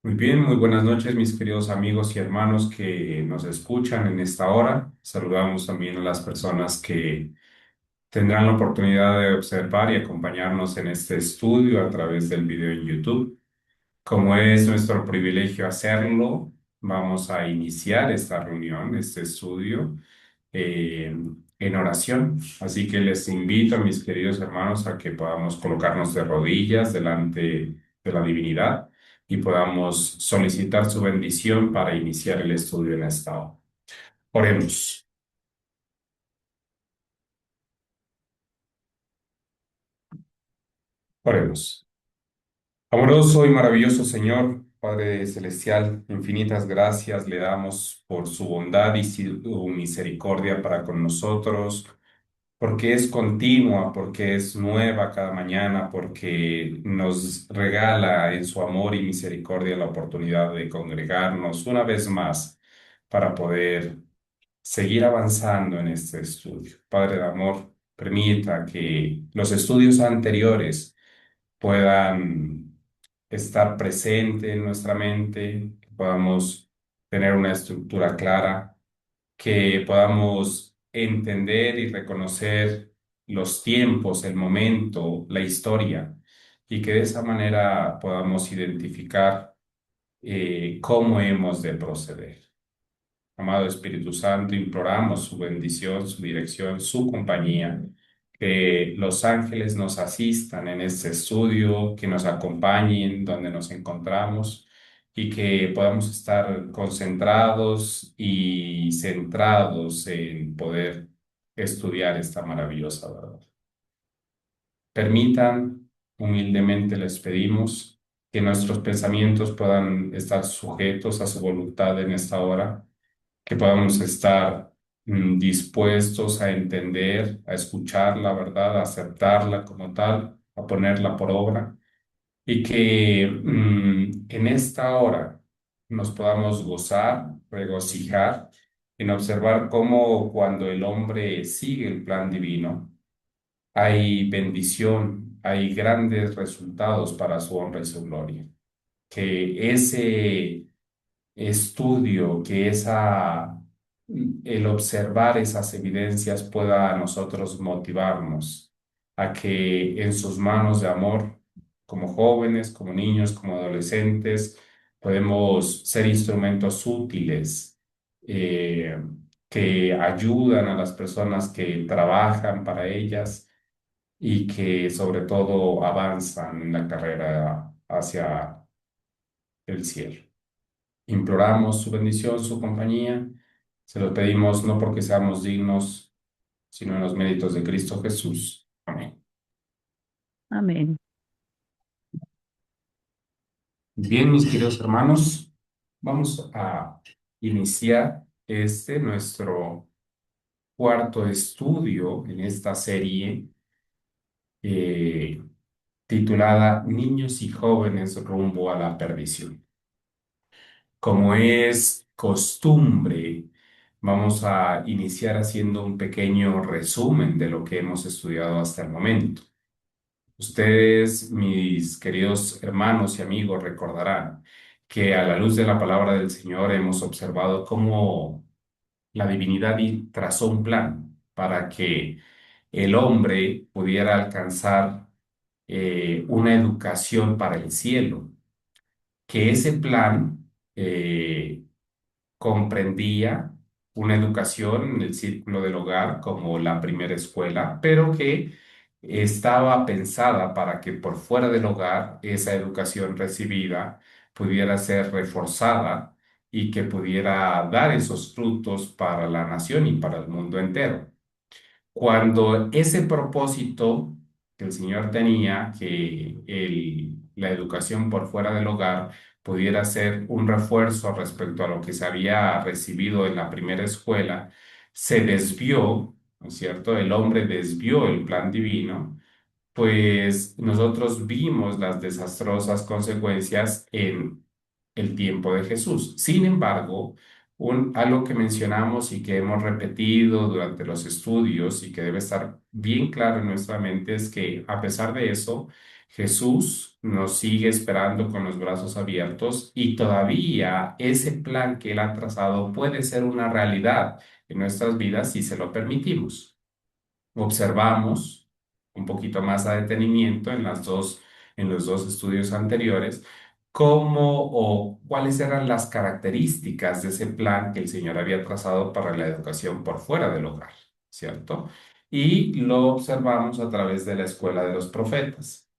Muy bien, muy buenas noches, mis queridos amigos y hermanos que nos escuchan en esta hora. Saludamos también a las personas que tendrán la oportunidad de observar y acompañarnos en este estudio a través del video en YouTube. Como es nuestro privilegio hacerlo, vamos a iniciar esta reunión, este estudio, eh, en oración. Así que les invito a mis queridos hermanos a que podamos colocarnos de rodillas delante de la divinidad y podamos solicitar su bendición para iniciar el estudio en esta hora. Oremos, oremos. Amoroso y maravilloso Señor, Padre Celestial, infinitas gracias le damos por su bondad y su misericordia para con nosotros, porque es continua, porque es nueva cada mañana, porque nos regala en su amor y misericordia la oportunidad de congregarnos una vez más para poder seguir avanzando en este estudio. Padre de amor, permita que los estudios anteriores puedan estar presentes en nuestra mente, que podamos tener una estructura clara, que podamos entender y reconocer los tiempos, el momento, la historia, y que de esa manera podamos identificar cómo hemos de proceder. Amado Espíritu Santo, imploramos su bendición, su dirección, su compañía, que los ángeles nos asistan en este estudio, que nos acompañen donde nos encontramos y que podamos estar concentrados y centrados en poder estudiar esta maravillosa verdad. Permitan, humildemente les pedimos, que nuestros pensamientos puedan estar sujetos a su voluntad en esta hora, que podamos estar dispuestos a entender, a escuchar la verdad, a aceptarla como tal, a ponerla por obra y que en esta hora nos podamos gozar, regocijar en observar cómo cuando el hombre sigue el plan divino, hay bendición, hay grandes resultados para su honra y su gloria. Que ese estudio, el observar esas evidencias pueda a nosotros motivarnos a que en sus manos de amor, como jóvenes, como niños, como adolescentes, podemos ser instrumentos útiles eh, que ayudan a las personas que trabajan para ellas y que sobre todo avanzan en la carrera hacia el cielo. Imploramos su bendición, su compañía. Se lo pedimos no porque seamos dignos, sino en los méritos de Cristo Jesús. Amén. Amén. Bien, mis queridos hermanos, vamos a iniciar nuestro cuarto estudio en esta serie eh, titulada Niños y jóvenes rumbo a la perdición. Como es costumbre, vamos a iniciar haciendo un pequeño resumen de lo que hemos estudiado hasta el momento. Ustedes, mis queridos hermanos y amigos, recordarán que a la luz de la palabra del Señor hemos observado cómo la divinidad trazó un plan para que el hombre pudiera alcanzar una educación para el cielo, que ese plan comprendía una educación en el círculo del hogar como la primera escuela, pero que estaba pensada para que por fuera del hogar esa educación recibida pudiera ser reforzada y que pudiera dar esos frutos para la nación y para el mundo entero. Cuando ese propósito que el Señor tenía, que la educación por fuera del hogar pudiera ser un refuerzo respecto a lo que se había recibido en la primera escuela, se desvió, ¿no es cierto? El hombre desvió el plan divino, pues nosotros vimos las desastrosas consecuencias en el tiempo de Jesús. Sin embargo, Algo que mencionamos y que hemos repetido durante los estudios y que debe estar bien claro en nuestra mente es que a pesar de eso, Jesús nos sigue esperando con los brazos abiertos y todavía ese plan que Él ha trazado puede ser una realidad en nuestras vidas si se lo permitimos. Observamos un poquito más a detenimiento en los dos estudios anteriores cómo o cuáles eran las características de ese plan que el Señor había trazado para la educación por fuera del hogar, ¿cierto? Y lo observamos a través de la escuela de los profetas.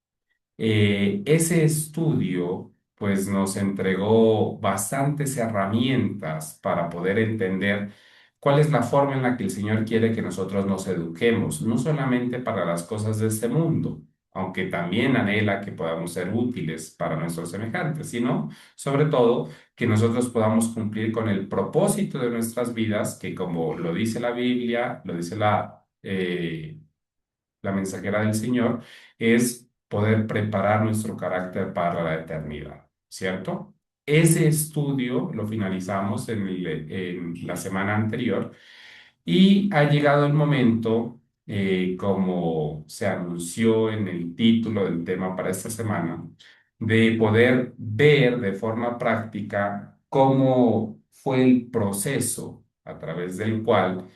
Ese estudio pues nos entregó bastantes herramientas para poder entender cuál es la forma en la que el Señor quiere que nosotros nos eduquemos, no solamente para las cosas de este mundo, aunque también anhela que podamos ser útiles para nuestros semejantes, sino sobre todo que nosotros podamos cumplir con el propósito de nuestras vidas, que como lo dice la Biblia, lo dice la mensajera del Señor, es poder preparar nuestro carácter para la eternidad, ¿cierto? Ese estudio lo finalizamos en la semana anterior y ha llegado el momento, como se anunció en el título del tema para esta semana, de poder ver de forma práctica cómo fue el proceso a través del cual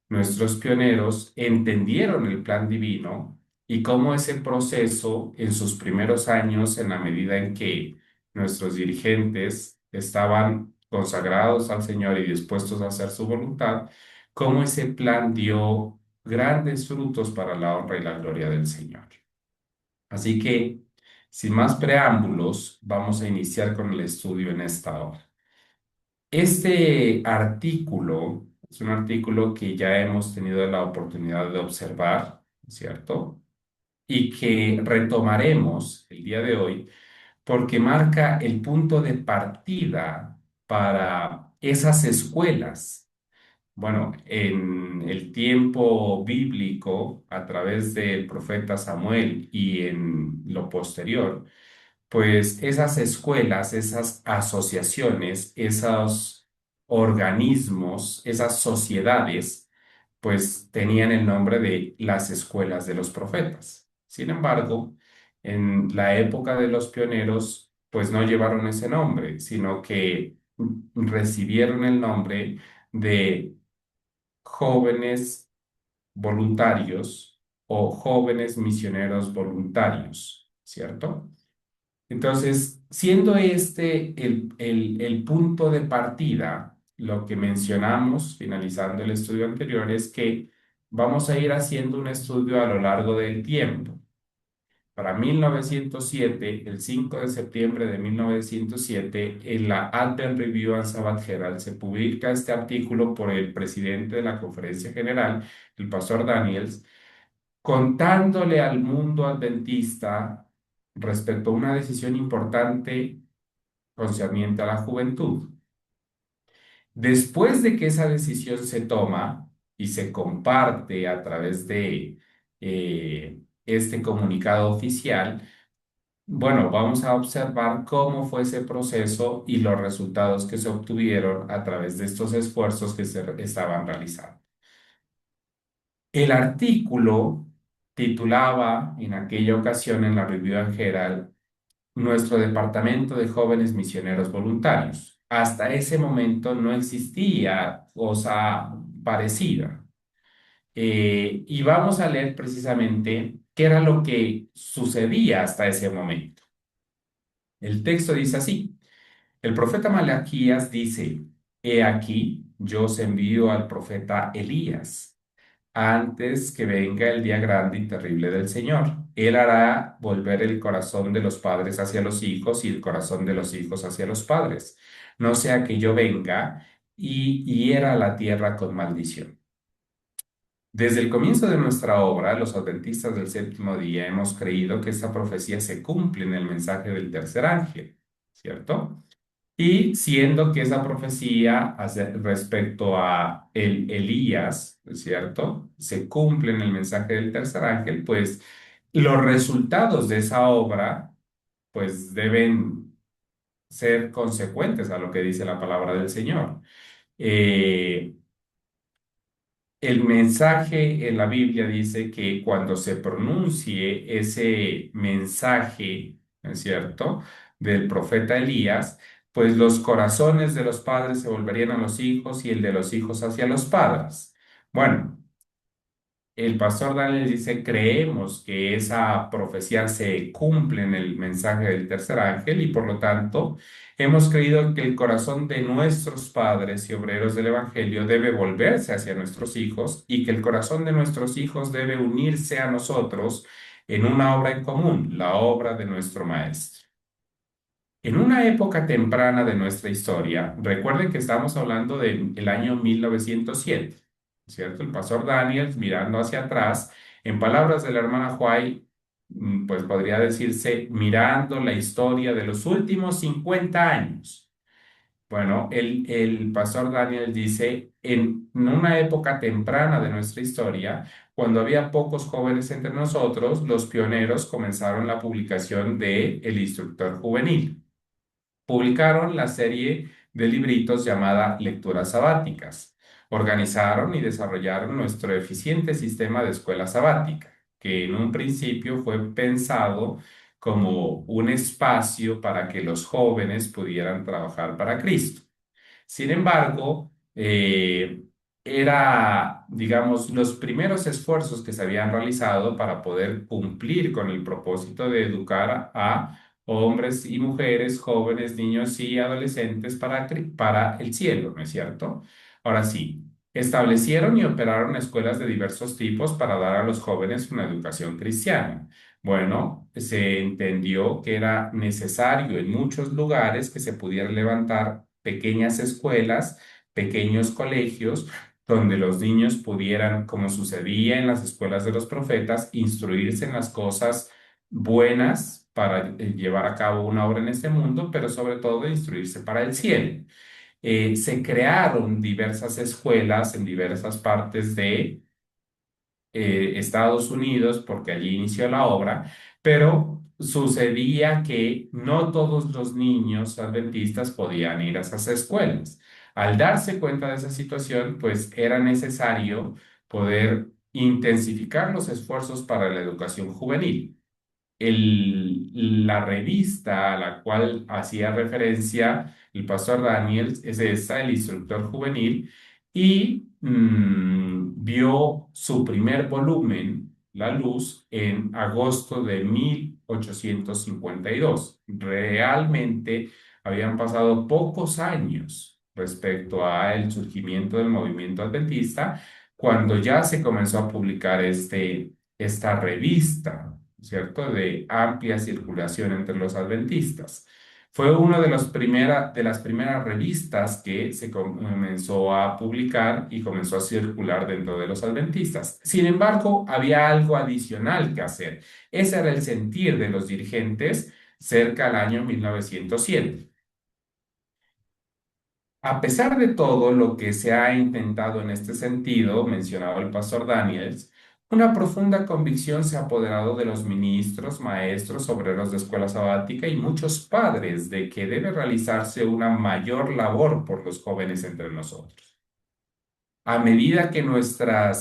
nuestros pioneros entendieron el plan divino y cómo ese proceso en sus primeros años, en la medida en que nuestros dirigentes estaban consagrados al Señor y dispuestos a hacer su voluntad, cómo ese plan dio grandes frutos para la honra y la gloria del Señor. Así que, sin más preámbulos, vamos a iniciar con el estudio en esta hora. Este artículo es un artículo que ya hemos tenido la oportunidad de observar, ¿cierto? Y que retomaremos el día de hoy porque marca el punto de partida para esas escuelas. Bueno, en el tiempo bíblico, a través del profeta Samuel y en lo posterior, pues esas escuelas, esas asociaciones, esos organismos, esas sociedades, pues tenían el nombre de las escuelas de los profetas. Sin embargo, en la época de los pioneros, pues no llevaron ese nombre, sino que recibieron el nombre de jóvenes voluntarios o jóvenes misioneros voluntarios, ¿cierto? Entonces, siendo este el punto de partida, lo que mencionamos finalizando el estudio anterior es que vamos a ir haciendo un estudio a lo largo del tiempo. Para 1907, el 5 de septiembre de 1907, en la Advent Review and Sabbath Herald se publica este artículo por el presidente de la Conferencia General, el pastor Daniels, contándole al mundo adventista respecto a una decisión importante concerniente a la juventud. Después de que esa decisión se toma y se comparte a través de este comunicado oficial, bueno, vamos a observar cómo fue ese proceso y los resultados que se obtuvieron a través de estos esfuerzos que se estaban realizando. El artículo titulaba en aquella ocasión en la Review and Herald nuestro departamento de jóvenes misioneros voluntarios. Hasta ese momento no existía cosa parecida. Y vamos a leer precisamente qué era lo que sucedía hasta ese momento. El texto dice así: el profeta Malaquías dice: He aquí, yo os envío al profeta Elías antes que venga el día grande y terrible del Señor. Él hará volver el corazón de los padres hacia los hijos y el corazón de los hijos hacia los padres, no sea que yo venga y hiera la tierra con maldición. Desde el comienzo de nuestra obra, los adventistas del séptimo día hemos creído que esta profecía se cumple en el mensaje del tercer ángel, ¿cierto? Y siendo que esa profecía respecto a el Elías, ¿cierto? Se cumple en el mensaje del tercer ángel, pues los resultados de esa obra, pues deben ser consecuentes a lo que dice la palabra del Señor. Eh, el mensaje en la Biblia dice que cuando se pronuncie ese mensaje, ¿no es cierto?, del profeta Elías, pues los corazones de los padres se volverían a los hijos y el de los hijos hacia los padres. Bueno, el pastor Daniel dice, creemos que esa profecía se cumple en el mensaje del tercer ángel y por lo tanto hemos creído que el corazón de nuestros padres y obreros del Evangelio debe volverse hacia nuestros hijos y que el corazón de nuestros hijos debe unirse a nosotros en una obra en común, la obra de nuestro Maestro. En una época temprana de nuestra historia, recuerden que estamos hablando del año 1907, ¿cierto? El pastor Daniel, mirando hacia atrás, en palabras de la hermana White, pues podría decirse, mirando la historia de los últimos 50 años. Bueno, el pastor Daniel dice, en una época temprana de nuestra historia, cuando había pocos jóvenes entre nosotros, los pioneros comenzaron la publicación de El Instructor Juvenil. Publicaron la serie de libritos llamada Lecturas Sabáticas. Organizaron y desarrollaron nuestro eficiente sistema de escuela sabática, que en un principio fue pensado como un espacio para que los jóvenes pudieran trabajar para Cristo. Sin embargo, era, digamos, los primeros esfuerzos que se habían realizado para poder cumplir con el propósito de educar a hombres y mujeres, jóvenes, niños y adolescentes para el cielo, ¿no es cierto? Ahora sí, establecieron y operaron escuelas de diversos tipos para dar a los jóvenes una educación cristiana. Bueno, se entendió que era necesario en muchos lugares que se pudieran levantar pequeñas escuelas, pequeños colegios, donde los niños pudieran, como sucedía en las escuelas de los profetas, instruirse en las cosas buenas para llevar a cabo una obra en este mundo, pero sobre todo instruirse para el cielo. Se crearon diversas escuelas en diversas partes de Estados Unidos, porque allí inició la obra, pero sucedía que no todos los niños adventistas podían ir a esas escuelas. Al darse cuenta de esa situación, pues era necesario poder intensificar los esfuerzos para la educación juvenil. La revista a la cual hacía referencia el pastor Daniel es esa, El Instructor Juvenil, y vio su primer volumen, La Luz, en agosto de 1852. Realmente habían pasado pocos años respecto al surgimiento del movimiento adventista cuando ya se comenzó a publicar esta revista, ¿cierto?, de amplia circulación entre los adventistas. Fue una de las primeras revistas que se comenzó a publicar y comenzó a circular dentro de los adventistas. Sin embargo, había algo adicional que hacer. Ese era el sentir de los dirigentes cerca del año 1907. A pesar de todo lo que se ha intentado en este sentido, mencionaba el pastor Daniels, una profunda convicción se ha apoderado de los ministros, maestros, obreros de escuela sabática y muchos padres de que debe realizarse una mayor labor por los jóvenes entre nosotros. A medida que nuestra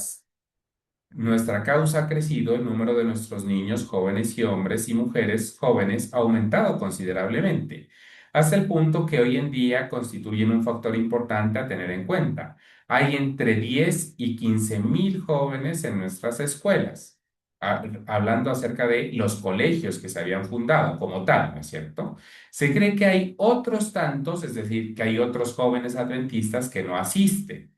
causa ha crecido, el número de nuestros niños, jóvenes y hombres y mujeres jóvenes ha aumentado considerablemente, hasta el punto que hoy en día constituyen un factor importante a tener en cuenta. Hay entre 10 y 15 mil jóvenes en nuestras escuelas, hablando acerca de los colegios que se habían fundado como tal, ¿no es cierto? Se cree que hay otros tantos, es decir, que hay otros jóvenes adventistas que no asisten.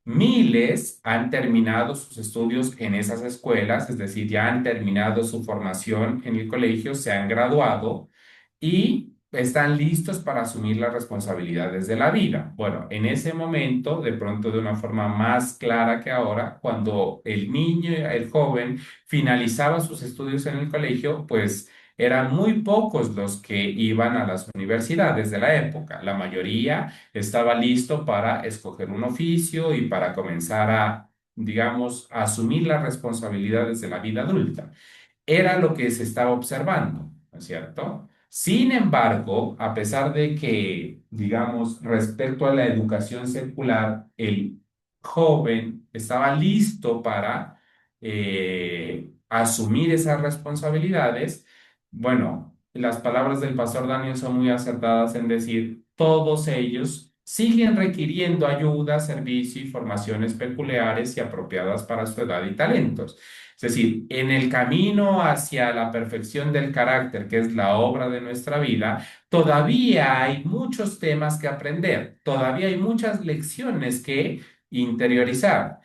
Miles han terminado sus estudios en esas escuelas, es decir, ya han terminado su formación en el colegio, se han graduado y están listos para asumir las responsabilidades de la vida. Bueno, en ese momento, de pronto de una forma más clara que ahora, cuando el niño, el joven, finalizaba sus estudios en el colegio, pues eran muy pocos los que iban a las universidades de la época. La mayoría estaba listo para escoger un oficio y para comenzar a, digamos, a asumir las responsabilidades de la vida adulta. Era lo que se estaba observando, ¿no es cierto? Sin embargo, a pesar de que, digamos, respecto a la educación secular, el joven estaba listo para asumir esas responsabilidades, bueno, las palabras del pastor Daniel son muy acertadas en decir, todos ellos siguen requiriendo ayuda, servicio y formaciones peculiares y apropiadas para su edad y talentos. Es decir, en el camino hacia la perfección del carácter, que es la obra de nuestra vida, todavía hay muchos temas que aprender, todavía hay muchas lecciones que interiorizar.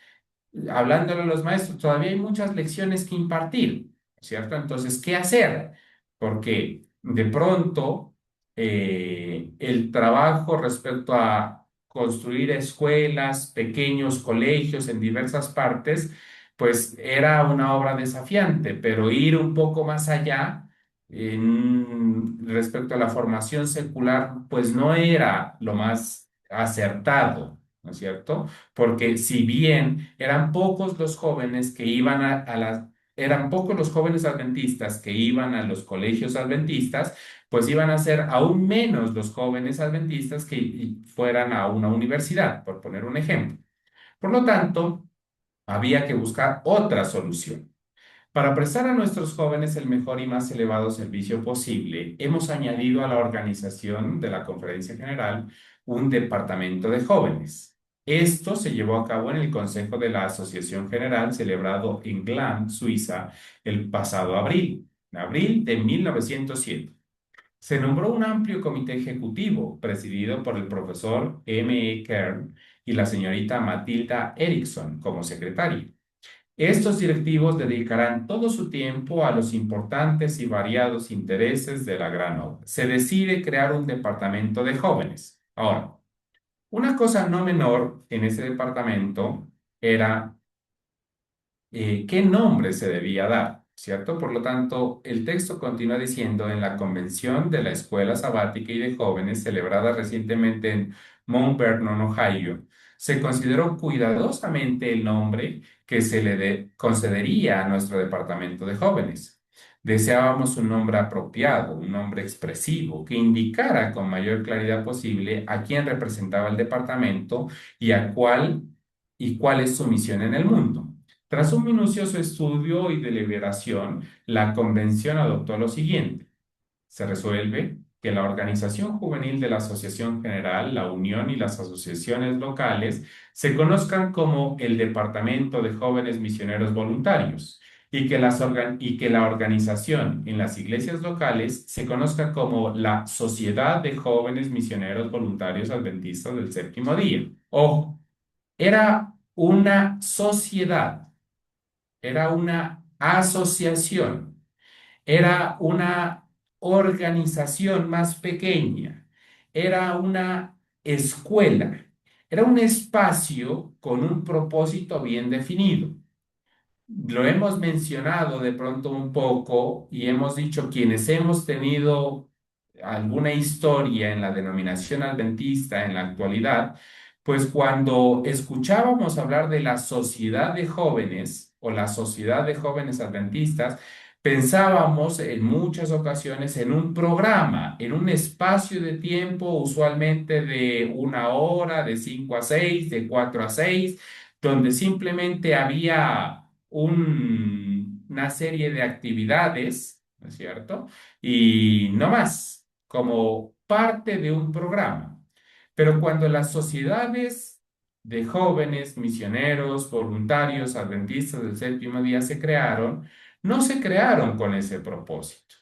Hablándole a los maestros, todavía hay muchas lecciones que impartir, ¿cierto? Entonces, ¿qué hacer? Porque de pronto el trabajo respecto a construir escuelas, pequeños colegios en diversas partes, pues era una obra desafiante, pero ir un poco más allá respecto a la formación secular, pues no era lo más acertado, ¿no es cierto? Porque si bien eran pocos los jóvenes que iban eran pocos los jóvenes adventistas que iban a los colegios adventistas, pues iban a ser aún menos los jóvenes adventistas que fueran a una universidad, por poner un ejemplo. Por lo tanto, había que buscar otra solución. Para prestar a nuestros jóvenes el mejor y más elevado servicio posible, hemos añadido a la organización de la Conferencia General un departamento de jóvenes. Esto se llevó a cabo en el Consejo de la Asociación General celebrado en Gland, Suiza, el pasado abril, en abril de 1907. Se nombró un amplio comité ejecutivo presidido por el profesor M. E. Kern y la señorita Matilda Erickson como secretaria. Estos directivos dedicarán todo su tiempo a los importantes y variados intereses de la gran obra. Se decide crear un departamento de jóvenes. Ahora, una cosa no menor en ese departamento era qué nombre se debía dar, ¿cierto? Por lo tanto, el texto continúa diciendo, en la convención de la Escuela Sabática y de Jóvenes celebrada recientemente en Mount Vernon, Ohio, se consideró cuidadosamente el nombre que se le concedería a nuestro departamento de jóvenes. Deseábamos un nombre apropiado, un nombre expresivo, que indicara con mayor claridad posible a quién representaba el departamento y a cuál es su misión en el mundo. Tras un minucioso estudio y deliberación, la convención adoptó lo siguiente. Se resuelve que la organización juvenil de la Asociación General, la Unión y las asociaciones locales se conozcan como el Departamento de Jóvenes Misioneros Voluntarios y que la organización en las iglesias locales se conozca como la Sociedad de Jóvenes Misioneros Voluntarios Adventistas del Séptimo Día. Ojo, era una sociedad, era una asociación, era una organización más pequeña, era una escuela, era un espacio con un propósito bien definido. Lo hemos mencionado de pronto un poco y hemos dicho quienes hemos tenido alguna historia en la denominación adventista en la actualidad, pues cuando escuchábamos hablar de la sociedad de jóvenes o la sociedad de jóvenes adventistas, pensábamos en muchas ocasiones en un programa, en un espacio de tiempo usualmente de 1 hora, de 5 a 6, de 4 a 6, donde simplemente había una serie de actividades, ¿no es cierto? Y no más, como parte de un programa. Pero cuando las sociedades de jóvenes, misioneros, voluntarios, adventistas del séptimo día se crearon, no se crearon con ese propósito,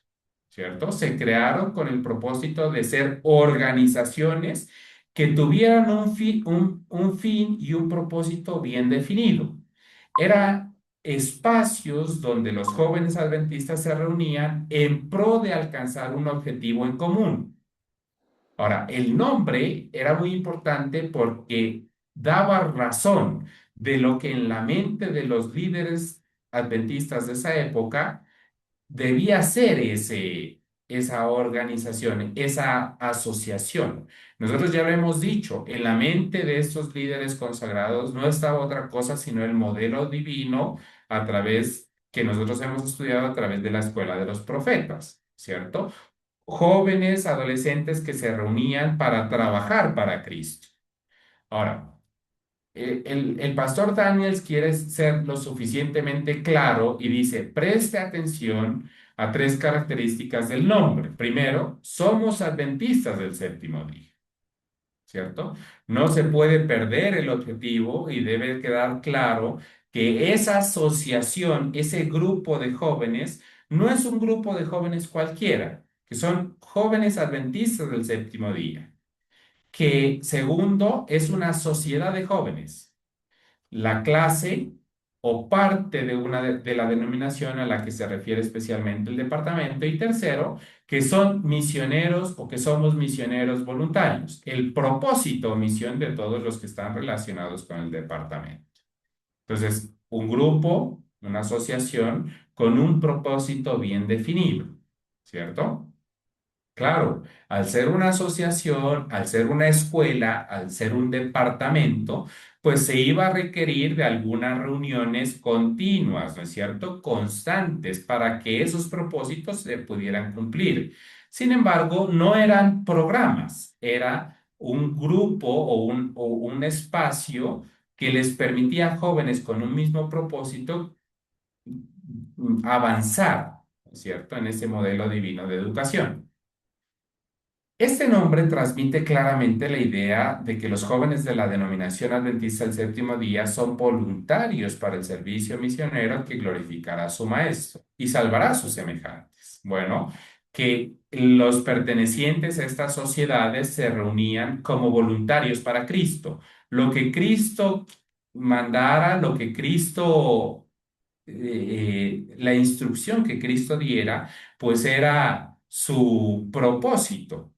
¿cierto? Se crearon con el propósito de ser organizaciones que tuvieran un fin y un propósito bien definido. Era espacios donde los jóvenes adventistas se reunían en pro de alcanzar un objetivo en común. Ahora, el nombre era muy importante porque daba razón de lo que en la mente de los líderes adventistas de esa época debía ser esa organización, esa asociación. Nosotros ya lo hemos dicho, en la mente de estos líderes consagrados no estaba otra cosa sino el modelo divino a través que nosotros hemos estudiado a través de la escuela de los profetas, ¿cierto? jóvenes, adolescentes que se reunían para trabajar para Cristo. Ahora, el pastor Daniels quiere ser lo suficientemente claro y dice, preste atención a tres características del nombre. Primero, somos adventistas del séptimo día. ¿Cierto? No se puede perder el objetivo y debe quedar claro que esa asociación, ese grupo de jóvenes, no es un grupo de jóvenes cualquiera, que son jóvenes adventistas del séptimo día. Que segundo, es una sociedad de jóvenes, la clase o parte de una de la denominación a la que se refiere especialmente el departamento. Y tercero, que son misioneros o que somos misioneros voluntarios. El propósito o misión de todos los que están relacionados con el departamento. Entonces, un grupo, una asociación con un propósito bien definido, ¿cierto? Claro, al ser una asociación, al ser una escuela, al ser un departamento, pues se iba a requerir de algunas reuniones continuas, ¿no es cierto? Constantes para que esos propósitos se pudieran cumplir. Sin embargo, no eran programas, era un grupo o un espacio que les permitía a jóvenes con un mismo propósito avanzar, ¿no es cierto? En ese modelo divino de educación. Este nombre transmite claramente la idea de que los jóvenes de la denominación adventista del séptimo día son voluntarios para el servicio misionero que glorificará a su maestro y salvará a sus semejantes. Bueno, que los pertenecientes a estas sociedades se reunían como voluntarios para Cristo. Lo que Cristo mandara, lo que Cristo, la instrucción que Cristo diera, pues era su propósito.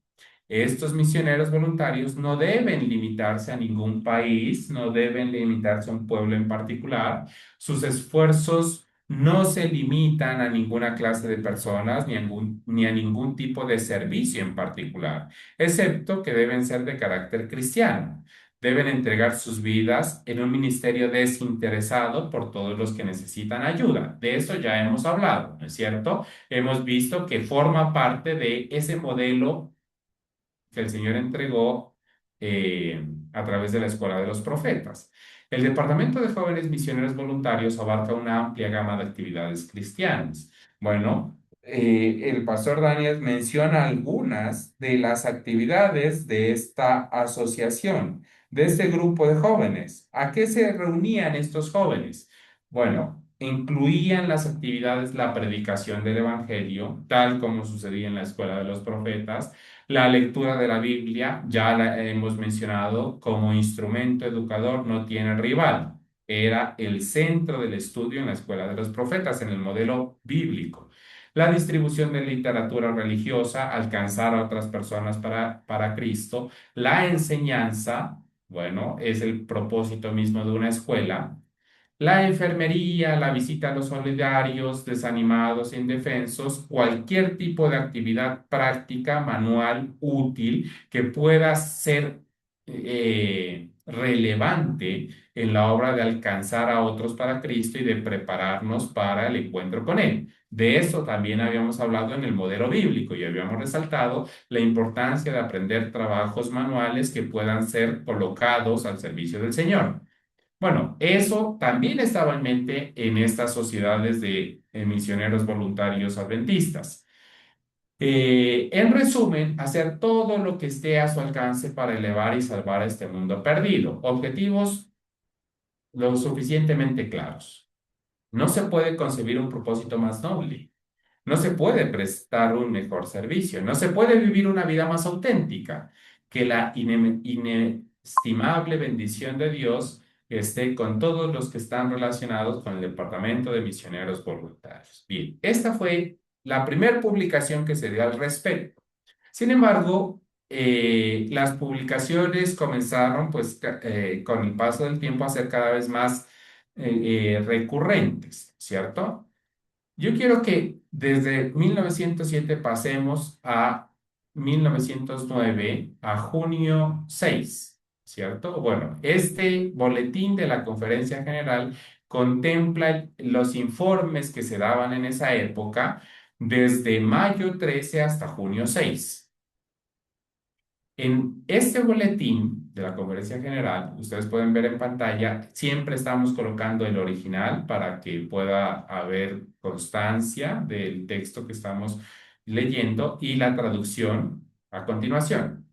Estos misioneros voluntarios no deben limitarse a ningún país, no deben limitarse a un pueblo en particular. Sus esfuerzos no se limitan a ninguna clase de personas ni a ningún tipo de servicio en particular, excepto que deben ser de carácter cristiano. Deben entregar sus vidas en un ministerio desinteresado por todos los que necesitan ayuda. De eso ya hemos hablado, ¿no es cierto? Hemos visto que forma parte de ese modelo que el Señor entregó a través de la Escuela de los Profetas. El Departamento de Jóvenes Misioneros Voluntarios abarca una amplia gama de actividades cristianas. Bueno, el pastor Daniel menciona algunas de las actividades de esta asociación, de este grupo de jóvenes. ¿A qué se reunían estos jóvenes? Bueno, incluían las actividades, la predicación del Evangelio, tal como sucedía en la Escuela de los Profetas, la lectura de la Biblia, ya la hemos mencionado, como instrumento educador no tiene rival. Era el centro del estudio en la Escuela de los Profetas, en el modelo bíblico. La distribución de literatura religiosa, alcanzar a otras personas para Cristo. La enseñanza, bueno, es el propósito mismo de una escuela. La enfermería, la visita a los solidarios, desanimados e indefensos, cualquier tipo de actividad práctica, manual, útil, que pueda ser relevante en la obra de alcanzar a otros para Cristo y de prepararnos para el encuentro con Él. De eso también habíamos hablado en el modelo bíblico y habíamos resaltado la importancia de aprender trabajos manuales que puedan ser colocados al servicio del Señor. Bueno, eso también estaba en mente en estas sociedades de misioneros voluntarios adventistas. En resumen, hacer todo lo que esté a su alcance para elevar y salvar a este mundo perdido. Objetivos lo suficientemente claros. No se puede concebir un propósito más noble. No se puede prestar un mejor servicio, no se puede vivir una vida más auténtica que la inestimable bendición de Dios esté con todos los que están relacionados con el Departamento de Misioneros Voluntarios. Bien, esta fue la primera publicación que se dio al respecto. Sin embargo, las publicaciones comenzaron, pues, con el paso del tiempo a ser cada vez más recurrentes, ¿cierto? Yo quiero que desde 1907 pasemos a 1909, a junio 6, ¿cierto? Bueno, este boletín de la Conferencia General contempla los informes que se daban en esa época desde mayo 13 hasta junio 6. En este boletín de la Conferencia General, ustedes pueden ver en pantalla, siempre estamos colocando el original para que pueda haber constancia del texto que estamos leyendo y la traducción a continuación.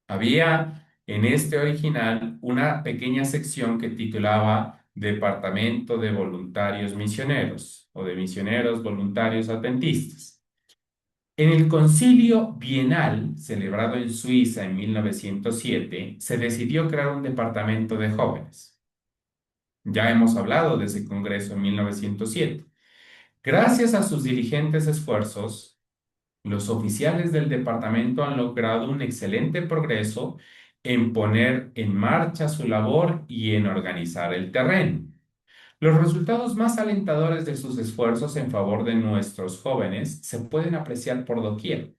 Había en este original una pequeña sección que titulaba Departamento de Voluntarios Misioneros o de Misioneros Voluntarios Adventistas. En el Concilio Bienal, celebrado en Suiza en 1907, se decidió crear un departamento de jóvenes. Ya hemos hablado de ese congreso en 1907. Gracias a sus diligentes esfuerzos, los oficiales del departamento han logrado un excelente progreso en poner en marcha su labor y en organizar el terreno. Los resultados más alentadores de sus esfuerzos en favor de nuestros jóvenes se pueden apreciar por doquier.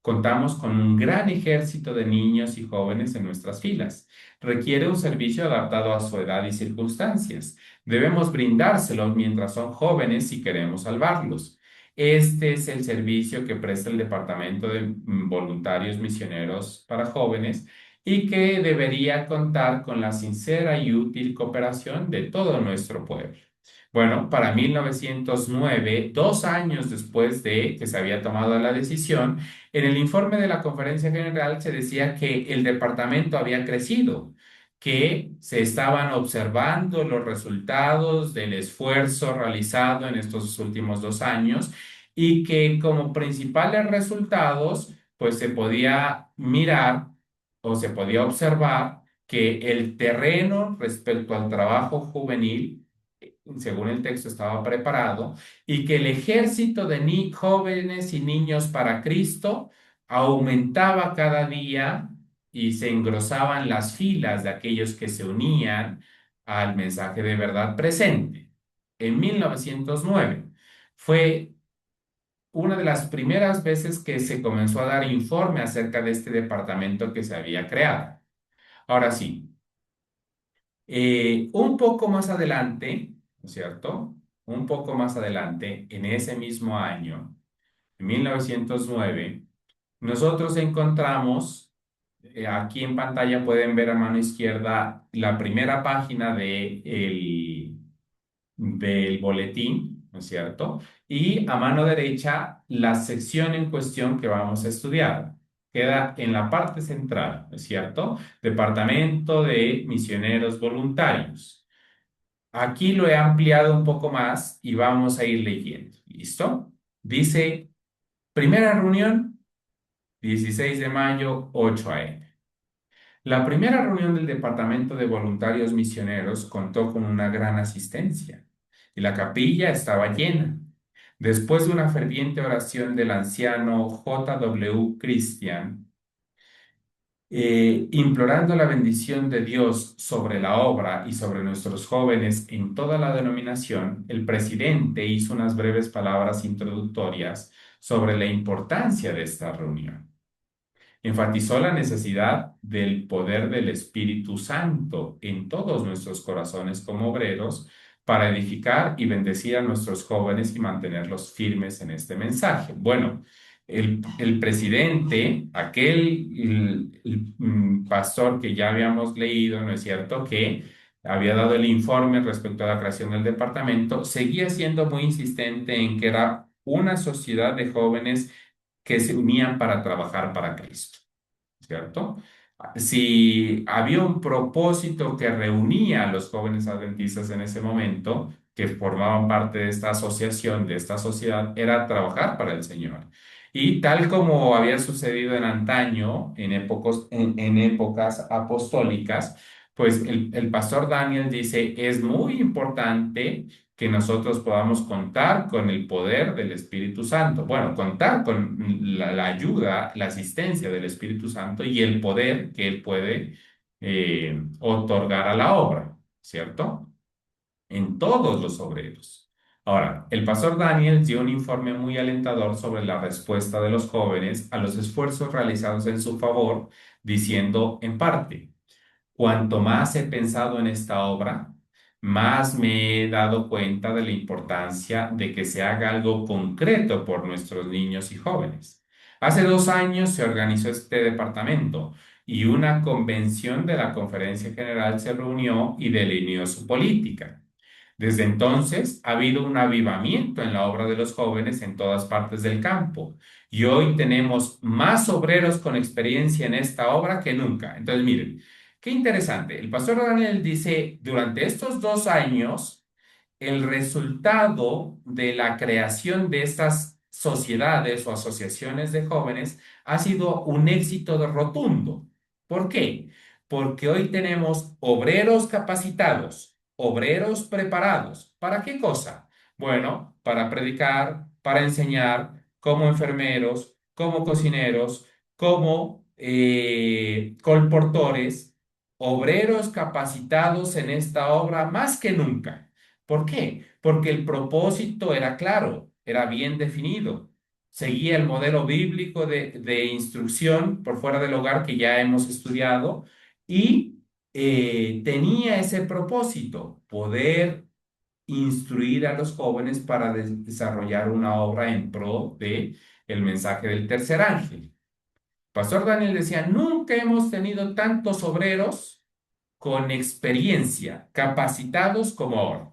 Contamos con un gran ejército de niños y jóvenes en nuestras filas. Requiere un servicio adaptado a su edad y circunstancias. Debemos brindárselo mientras son jóvenes si queremos salvarlos. Este es el servicio que presta el Departamento de Voluntarios Misioneros para Jóvenes y que debería contar con la sincera y útil cooperación de todo nuestro pueblo. Bueno, para 1909, 2 años después de que se había tomado la decisión, en el informe de la Conferencia General se decía que el departamento había crecido, que se estaban observando los resultados del esfuerzo realizado en estos últimos 2 años y que como principales resultados, pues se podía mirar o se podía observar que el terreno respecto al trabajo juvenil, según el texto, estaba preparado y que el ejército de jóvenes y niños para Cristo aumentaba cada día y se engrosaban las filas de aquellos que se unían al mensaje de verdad presente. En 1909 fue una de las primeras veces que se comenzó a dar informe acerca de este departamento que se había creado. Ahora sí. Un poco más adelante, ¿no es cierto? Un poco más adelante, en ese mismo año, en 1909, nosotros encontramos, aquí en pantalla pueden ver a mano izquierda la primera página del boletín, ¿no es cierto? Y a mano derecha, la sección en cuestión que vamos a estudiar. Queda en la parte central, ¿no es cierto? Departamento de Misioneros Voluntarios. Aquí lo he ampliado un poco más y vamos a ir leyendo. ¿Listo? Dice, primera reunión, 16 de mayo, 8 a.m. La primera reunión del Departamento de Voluntarios Misioneros contó con una gran asistencia y la capilla estaba llena. Después de una ferviente oración del anciano J. W. Christian, implorando la bendición de Dios sobre la obra y sobre nuestros jóvenes en toda la denominación, el presidente hizo unas breves palabras introductorias sobre la importancia de esta reunión. Enfatizó la necesidad del poder del Espíritu Santo en todos nuestros corazones como obreros para edificar y bendecir a nuestros jóvenes y mantenerlos firmes en este mensaje. Bueno, el presidente, aquel pastor que ya habíamos leído, ¿no es cierto?, que había dado el informe respecto a la creación del departamento, seguía siendo muy insistente en que era una sociedad de jóvenes que se unían para trabajar para Cristo, ¿cierto? Si había un propósito que reunía a los jóvenes adventistas en ese momento, que formaban parte de esta asociación, de esta sociedad, era trabajar para el Señor. Y tal como había sucedido en antaño, en épocas apostólicas, pues el pastor Daniel dice, es muy importante que nosotros podamos contar con el poder del Espíritu Santo. Bueno, contar con la ayuda, la asistencia del Espíritu Santo y el poder que Él puede otorgar a la obra, ¿cierto? En todos los obreros. Ahora, el pastor Daniel dio un informe muy alentador sobre la respuesta de los jóvenes a los esfuerzos realizados en su favor, diciendo en parte, cuanto más he pensado en esta obra, más me he dado cuenta de la importancia de que se haga algo concreto por nuestros niños y jóvenes. Hace 2 años se organizó este departamento y una convención de la Conferencia General se reunió y delineó su política. Desde entonces ha habido un avivamiento en la obra de los jóvenes en todas partes del campo y hoy tenemos más obreros con experiencia en esta obra que nunca. Entonces, miren, qué interesante. El pastor Daniel dice, durante estos 2 años, el resultado de la creación de estas sociedades o asociaciones de jóvenes ha sido un éxito rotundo. ¿Por qué? Porque hoy tenemos obreros capacitados, obreros preparados. ¿Para qué cosa? Bueno, para predicar, para enseñar, como enfermeros, como cocineros, como colportores, obreros capacitados en esta obra más que nunca. ¿Por qué? Porque el propósito era claro, era bien definido. Seguía el modelo bíblico de instrucción por fuera del hogar que ya hemos estudiado y tenía ese propósito, poder instruir a los jóvenes para desarrollar una obra en pro de el mensaje del tercer ángel. Pastor Daniel decía, nunca hemos tenido tantos obreros con experiencia, capacitados como ahora.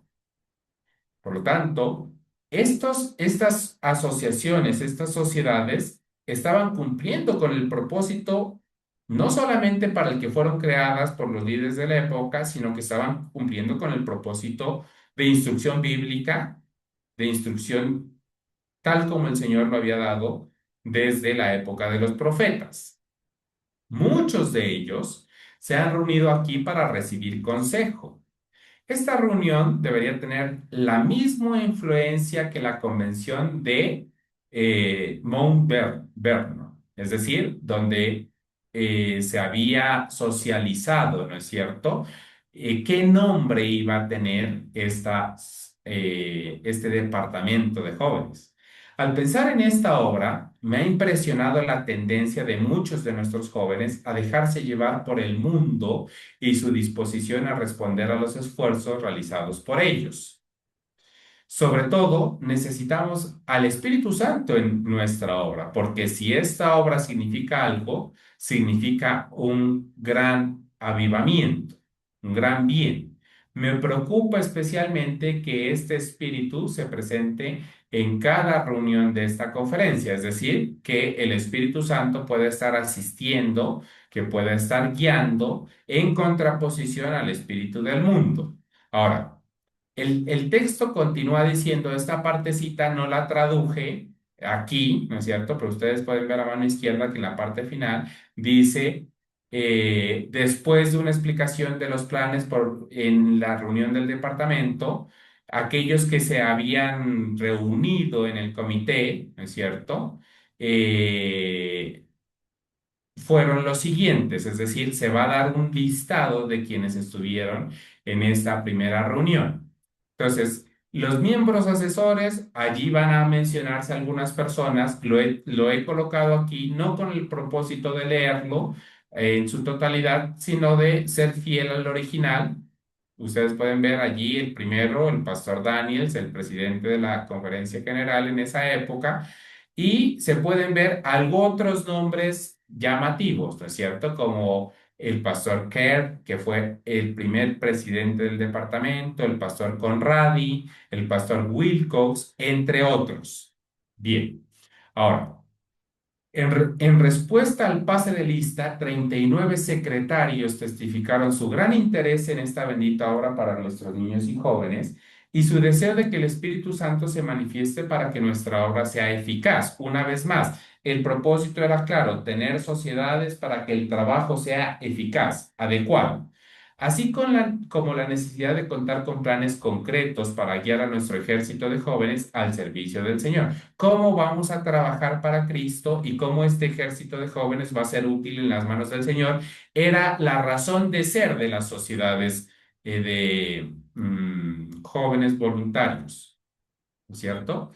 Por lo tanto, estas asociaciones, estas sociedades, estaban cumpliendo con el propósito no solamente para el que fueron creadas por los líderes de la época, sino que estaban cumpliendo con el propósito de instrucción bíblica, de instrucción tal como el Señor lo había dado desde la época de los profetas. Muchos de ellos se han reunido aquí para recibir consejo. Esta reunión debería tener la misma influencia que la convención de Vernon, es decir, donde se había socializado, ¿no es cierto? ¿Qué nombre iba a tener este departamento de jóvenes? Al pensar en esta obra, me ha impresionado la tendencia de muchos de nuestros jóvenes a dejarse llevar por el mundo y su disposición a responder a los esfuerzos realizados por ellos. Sobre todo, necesitamos al Espíritu Santo en nuestra obra, porque si esta obra significa algo, significa un gran avivamiento, un gran bien. Me preocupa especialmente que este espíritu se presente en cada reunión de esta conferencia, es decir, que el Espíritu Santo puede estar asistiendo, que pueda estar guiando en contraposición al espíritu del mundo. Ahora, el texto continúa diciendo, esta partecita no la traduje aquí, ¿no es cierto? Pero ustedes pueden ver a mano izquierda que en la parte final dice, después de una explicación de los planes en la reunión del departamento, aquellos que se habían reunido en el comité, ¿no es cierto? Fueron los siguientes, es decir, se va a dar un listado de quienes estuvieron en esta primera reunión. Entonces, los miembros asesores, allí van a mencionarse algunas personas, lo he colocado aquí no con el propósito de leerlo en su totalidad, sino de ser fiel al original. Ustedes pueden ver allí el primero, el pastor Daniels, el presidente de la conferencia general en esa época, y se pueden ver algunos otros nombres llamativos, ¿no es cierto? Como el pastor Kerr, que fue el primer presidente del departamento, el pastor Conradi, el pastor Wilcox, entre otros. Bien, ahora, en respuesta al pase de lista, 39 secretarios testificaron su gran interés en esta bendita obra para nuestros niños y jóvenes y su deseo de que el Espíritu Santo se manifieste para que nuestra obra sea eficaz. Una vez más, el propósito era claro, tener sociedades para que el trabajo sea eficaz, adecuado. Así como la necesidad de contar con planes concretos para guiar a nuestro ejército de jóvenes al servicio del Señor. ¿Cómo vamos a trabajar para Cristo y cómo este ejército de jóvenes va a ser útil en las manos del Señor? Era la razón de ser de las sociedades de jóvenes voluntarios, ¿no es cierto?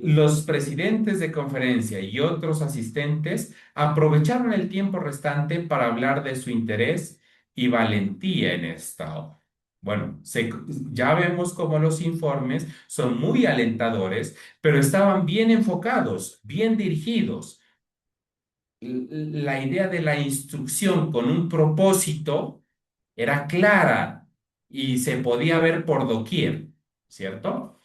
Los presidentes de conferencia y otros asistentes aprovecharon el tiempo restante para hablar de su interés y valentía en esta obra. Bueno, ya vemos cómo los informes son muy alentadores, pero estaban bien enfocados, bien dirigidos. La idea de la instrucción con un propósito era clara y se podía ver por doquier, ¿cierto?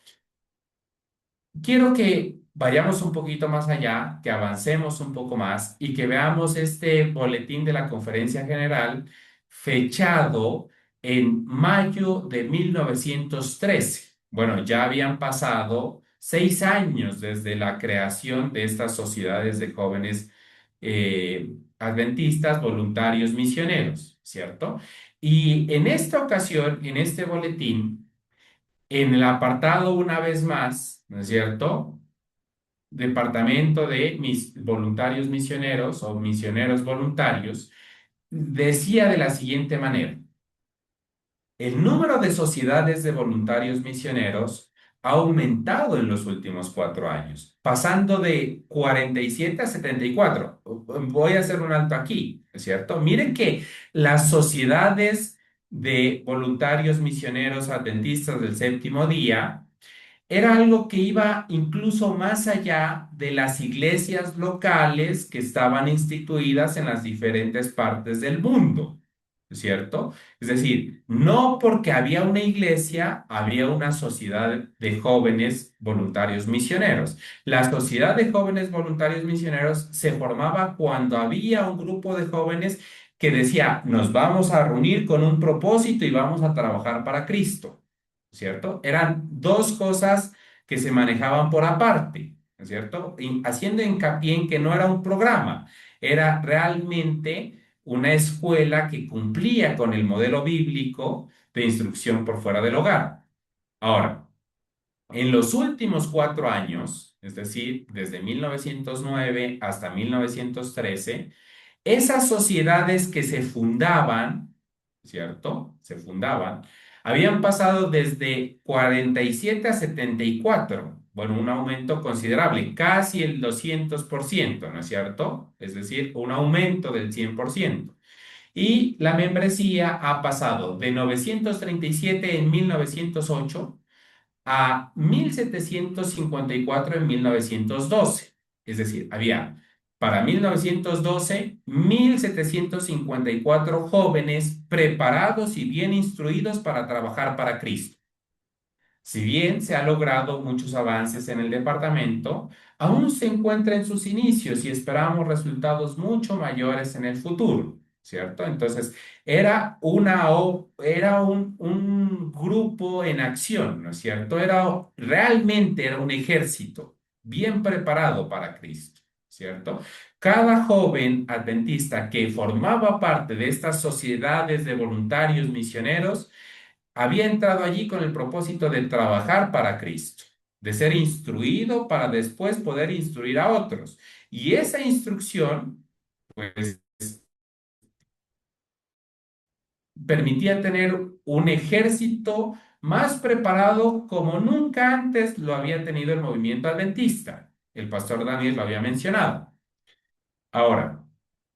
Quiero que vayamos un poquito más allá, que avancemos un poco más y que veamos este boletín de la Conferencia General fechado en mayo de 1913. Bueno, ya habían pasado 6 años desde la creación de estas sociedades de jóvenes adventistas voluntarios misioneros, ¿cierto? Y en esta ocasión, en este boletín, en el apartado una vez más, ¿no es cierto? Departamento de mis voluntarios misioneros o misioneros voluntarios, decía de la siguiente manera: el número de sociedades de voluntarios misioneros ha aumentado en los últimos 4 años, pasando de 47 a 74. Voy a hacer un alto aquí, ¿es cierto? Miren que las sociedades de voluntarios misioneros adventistas del séptimo día era algo que iba incluso más allá de las iglesias locales que estaban instituidas en las diferentes partes del mundo, ¿cierto? Es decir, no porque había una iglesia, había una sociedad de jóvenes voluntarios misioneros. La sociedad de jóvenes voluntarios misioneros se formaba cuando había un grupo de jóvenes que decía, nos vamos a reunir con un propósito y vamos a trabajar para Cristo. ¿Cierto? Eran dos cosas que se manejaban por aparte, ¿no es cierto? Haciendo hincapié en que no era un programa, era realmente una escuela que cumplía con el modelo bíblico de instrucción por fuera del hogar. Ahora, en los últimos 4 años, es decir, desde 1909 hasta 1913, esas sociedades que se fundaban, ¿cierto? Se fundaban, habían pasado desde 47 a 74. Bueno, un aumento considerable, casi el 200%, ¿no es cierto? Es decir, un aumento del 100%. Y la membresía ha pasado de 937 en 1908 a 1754 en 1912. Es decir, había para 1912 1754 jóvenes preparados y bien instruidos para trabajar para Cristo. Si bien se ha logrado muchos avances en el departamento, aún se encuentra en sus inicios y esperamos resultados mucho mayores en el futuro, ¿cierto? Entonces, era un grupo en acción, ¿no es cierto? Realmente era un ejército bien preparado para Cristo, ¿cierto? Cada joven adventista que formaba parte de estas sociedades de voluntarios misioneros había entrado allí con el propósito de trabajar para Cristo, de ser instruido para después poder instruir a otros. Y esa instrucción, pues, permitía tener un ejército más preparado como nunca antes lo había tenido el movimiento adventista. El pastor Daniel lo había mencionado. Ahora,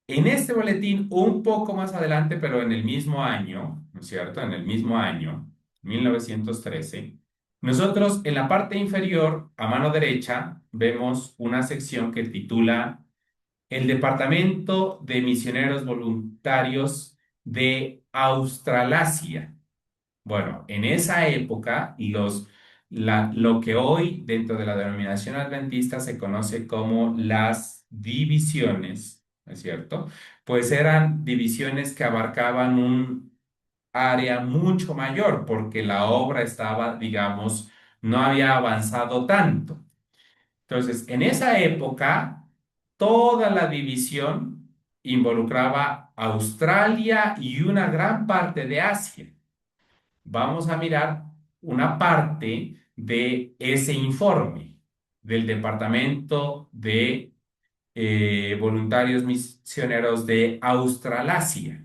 en este boletín, un poco más adelante, pero en el mismo año, ¿no es cierto? En el mismo año, 1913, nosotros en la parte inferior, a mano derecha, vemos una sección que titula El Departamento de Misioneros Voluntarios de Australasia. Bueno, en esa época, lo que hoy dentro de la denominación adventista se conoce como las divisiones, ¿no es cierto? Pues eran divisiones que abarcaban un área mucho mayor porque la obra estaba, digamos, no había avanzado tanto. Entonces, en esa época, toda la división involucraba Australia y una gran parte de Asia. Vamos a mirar una parte de ese informe del Departamento de Voluntarios Misioneros de Australasia.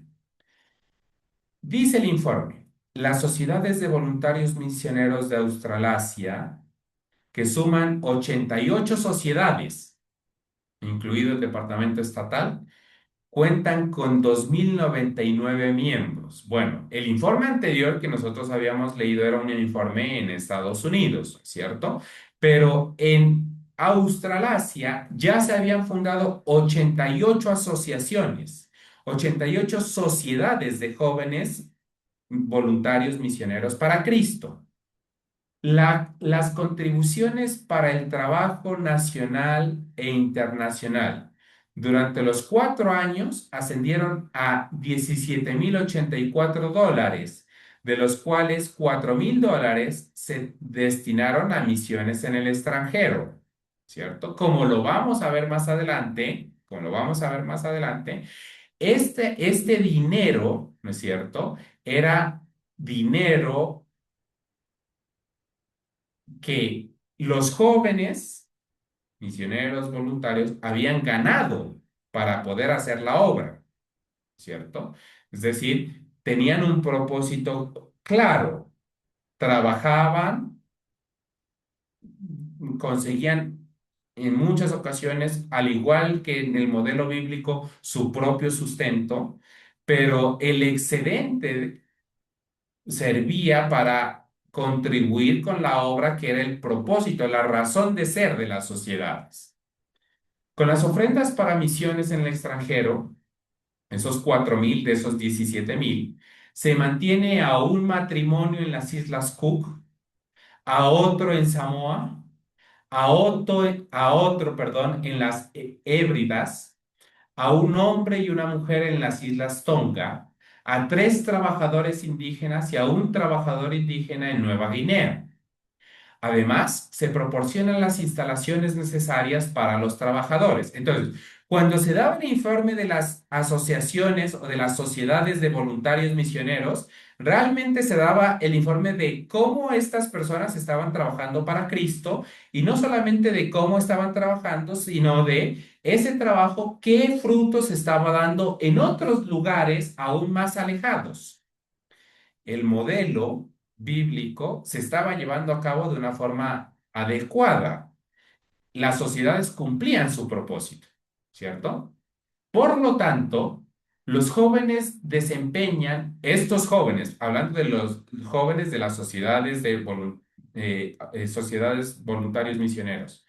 Dice el informe, las sociedades de voluntarios misioneros de Australasia, que suman 88 sociedades, incluido el departamento estatal, cuentan con 2.099 miembros. Bueno, el informe anterior que nosotros habíamos leído era un informe en Estados Unidos, ¿cierto? Pero en Australasia ya se habían fundado 88 asociaciones, 88 sociedades de jóvenes voluntarios misioneros para Cristo. Las contribuciones para el trabajo nacional e internacional durante los 4 años ascendieron a $17,084, de los cuales $4,000 se destinaron a misiones en el extranjero, ¿cierto? Como lo vamos a ver más adelante, este dinero, ¿no es cierto? Era dinero que los jóvenes misioneros voluntarios habían ganado para poder hacer la obra, ¿cierto? Es decir, tenían un propósito claro, trabajaban, conseguían en muchas ocasiones, al igual que en el modelo bíblico, su propio sustento, pero el excedente servía para contribuir con la obra que era el propósito, la razón de ser de las sociedades. Con las ofrendas para misiones en el extranjero, esos 4,000 de esos 17,000, se mantiene a un matrimonio en las Islas Cook, a otro en Samoa, perdón, en las Hébridas, a un hombre y una mujer en las Islas Tonga, a 3 trabajadores indígenas y a un trabajador indígena en Nueva Guinea. Además, se proporcionan las instalaciones necesarias para los trabajadores. Entonces, cuando se daba el informe de las asociaciones o de las sociedades de voluntarios misioneros, realmente se daba el informe de cómo estas personas estaban trabajando para Cristo y no solamente de cómo estaban trabajando, sino de ese trabajo, qué frutos estaba dando en otros lugares aún más alejados. El modelo bíblico se estaba llevando a cabo de una forma adecuada. Las sociedades cumplían su propósito, ¿cierto? Por lo tanto, los jóvenes estos jóvenes, hablando de los jóvenes de las sociedades sociedades voluntarios misioneros,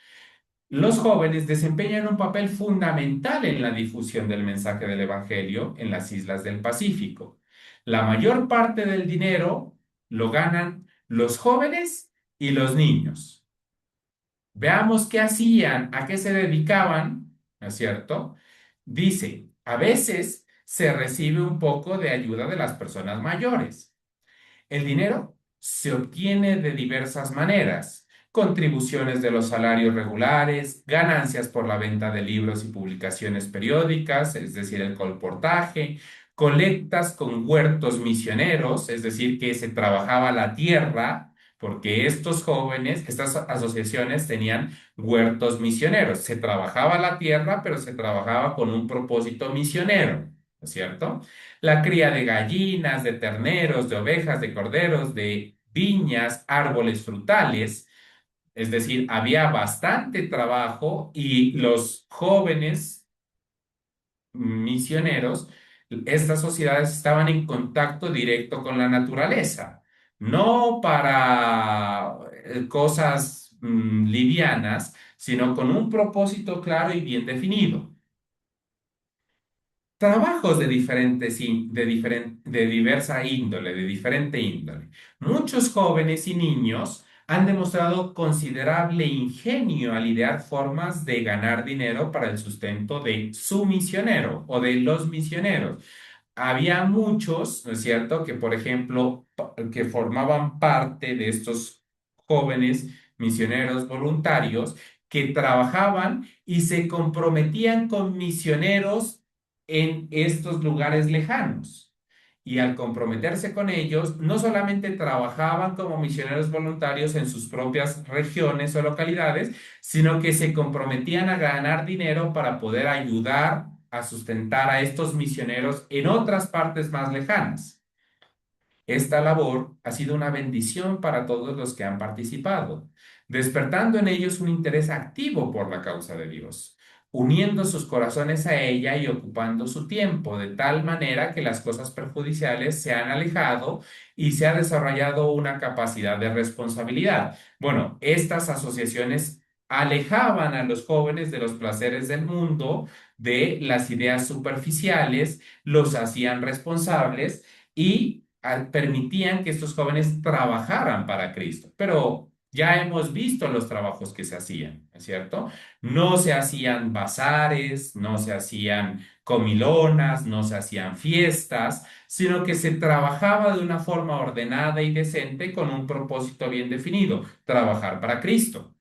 los jóvenes desempeñan un papel fundamental en la difusión del mensaje del Evangelio en las islas del Pacífico. La mayor parte del dinero lo ganan los jóvenes y los niños. Veamos qué hacían, a qué se dedicaban, ¿no es cierto? Dice, a veces se recibe un poco de ayuda de las personas mayores. El dinero se obtiene de diversas maneras: contribuciones de los salarios regulares, ganancias por la venta de libros y publicaciones periódicas, es decir, el colportaje, colectas con huertos misioneros, es decir, que se trabajaba la tierra, porque estas asociaciones tenían huertos misioneros. Se trabajaba la tierra, pero se trabajaba con un propósito misionero, ¿no es cierto? La cría de gallinas, de terneros, de ovejas, de corderos, de viñas, árboles frutales. Es decir, había bastante trabajo y los jóvenes misioneros, estas sociedades estaban en contacto directo con la naturaleza, no para cosas livianas, sino con un propósito claro y bien definido. Trabajos de diversa índole, de diferente índole. Muchos jóvenes y niños han demostrado considerable ingenio al idear formas de ganar dinero para el sustento de su misionero o de los misioneros. Había muchos, ¿no es cierto?, que por ejemplo, que formaban parte de estos jóvenes misioneros voluntarios que trabajaban y se comprometían con misioneros en estos lugares lejanos. Y al comprometerse con ellos, no solamente trabajaban como misioneros voluntarios en sus propias regiones o localidades, sino que se comprometían a ganar dinero para poder ayudar a sustentar a estos misioneros en otras partes más lejanas. Esta labor ha sido una bendición para todos los que han participado, despertando en ellos un interés activo por la causa de Dios. uniendo sus corazones a ella y ocupando su tiempo, de tal manera que las cosas perjudiciales se han alejado y se ha desarrollado una capacidad de responsabilidad. Bueno, estas asociaciones alejaban a los jóvenes de los placeres del mundo, de las ideas superficiales, los hacían responsables y permitían que estos jóvenes trabajaran para Cristo. Pero ya hemos visto los trabajos que se hacían, ¿es cierto? No se hacían bazares, no se hacían comilonas, no se hacían fiestas, sino que se trabajaba de una forma ordenada y decente con un propósito bien definido, trabajar para Cristo.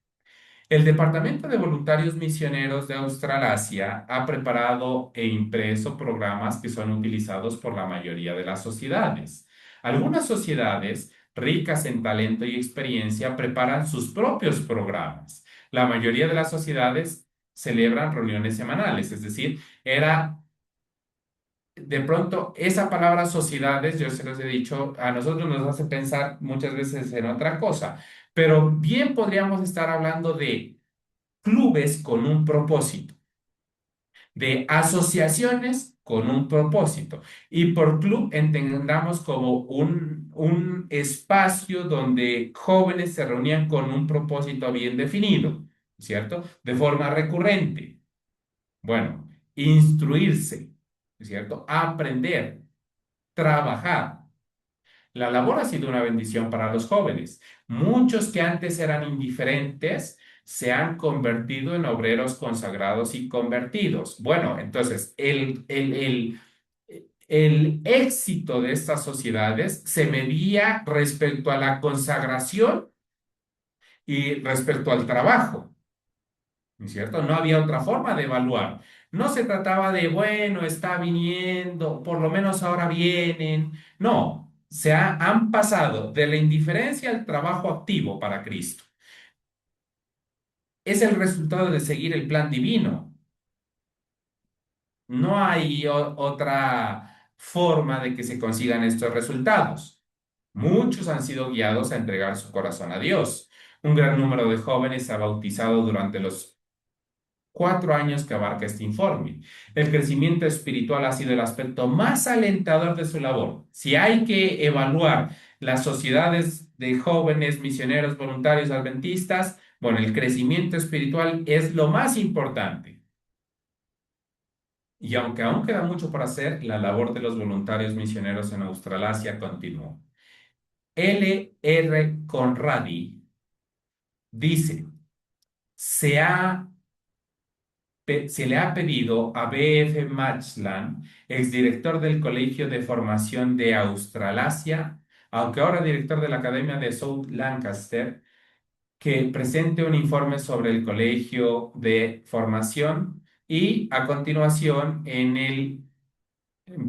El Departamento de Voluntarios Misioneros de Australasia ha preparado e impreso programas que son utilizados por la mayoría de las sociedades. Algunas sociedades, ricas en talento y experiencia, preparan sus propios programas. La mayoría de las sociedades celebran reuniones semanales, es decir, era de pronto esa palabra sociedades, yo se los he dicho, a nosotros nos hace pensar muchas veces en otra cosa, pero bien podríamos estar hablando de clubes con un propósito, de asociaciones con un propósito. Y por club entendamos como un espacio donde jóvenes se reunían con un propósito bien definido, ¿cierto? De forma recurrente. Bueno, instruirse, ¿cierto? Aprender, trabajar. La labor ha sido una bendición para los jóvenes. Muchos que antes eran indiferentes se han convertido en obreros consagrados y convertidos. Bueno, entonces el éxito de estas sociedades se medía respecto a la consagración y respecto al trabajo. ¿No es cierto? No había otra forma de evaluar. No se trataba de, bueno, está viniendo, por lo menos ahora vienen. No, han pasado de la indiferencia al trabajo activo para Cristo. Es el resultado de seguir el plan divino. No hay otra forma de que se consigan estos resultados. Muchos han sido guiados a entregar su corazón a Dios. Un gran número de jóvenes se ha bautizado durante los 4 años que abarca este informe. El crecimiento espiritual ha sido el aspecto más alentador de su labor. Si hay que evaluar las sociedades de jóvenes misioneros voluntarios adventistas, bueno, el crecimiento espiritual es lo más importante. Y aunque aún queda mucho por hacer, la labor de los voluntarios misioneros en Australasia continuó. L. R. Conradi dice, se ha se le ha pedido a B.F. Matchland, exdirector del Colegio de Formación de Australasia, aunque ahora director de la Academia de South Lancaster, que presente un informe sobre el Colegio de Formación y a continuación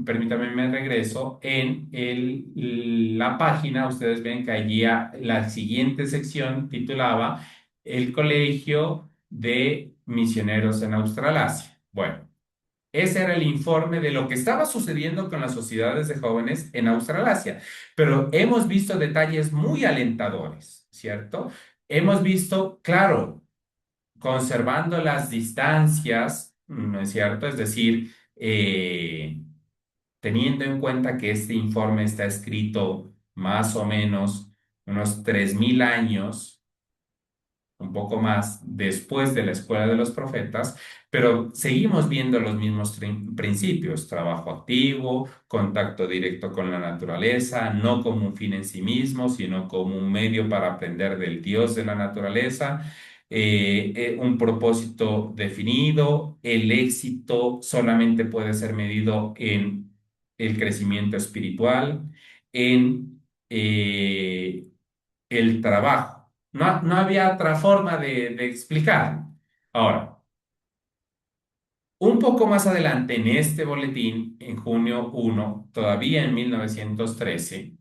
permítanme me regreso, la página, ustedes ven que allí la siguiente sección titulaba El Colegio de Misioneros en Australasia. Bueno, ese era el informe de lo que estaba sucediendo con las sociedades de jóvenes en Australasia, pero hemos visto detalles muy alentadores, ¿cierto? Hemos visto, claro, conservando las distancias, ¿no es cierto? Es decir, teniendo en cuenta que este informe está escrito más o menos unos 3.000 años, un poco más después de la Escuela de los Profetas, pero seguimos viendo los mismos principios: trabajo activo, contacto directo con la naturaleza, no como un fin en sí mismo, sino como un medio para aprender del Dios de la naturaleza, un propósito definido. El éxito solamente puede ser medido en el crecimiento espiritual, en el trabajo. No, no había otra forma de explicar. Ahora, un poco más adelante en este boletín, en junio 1, todavía en 1913,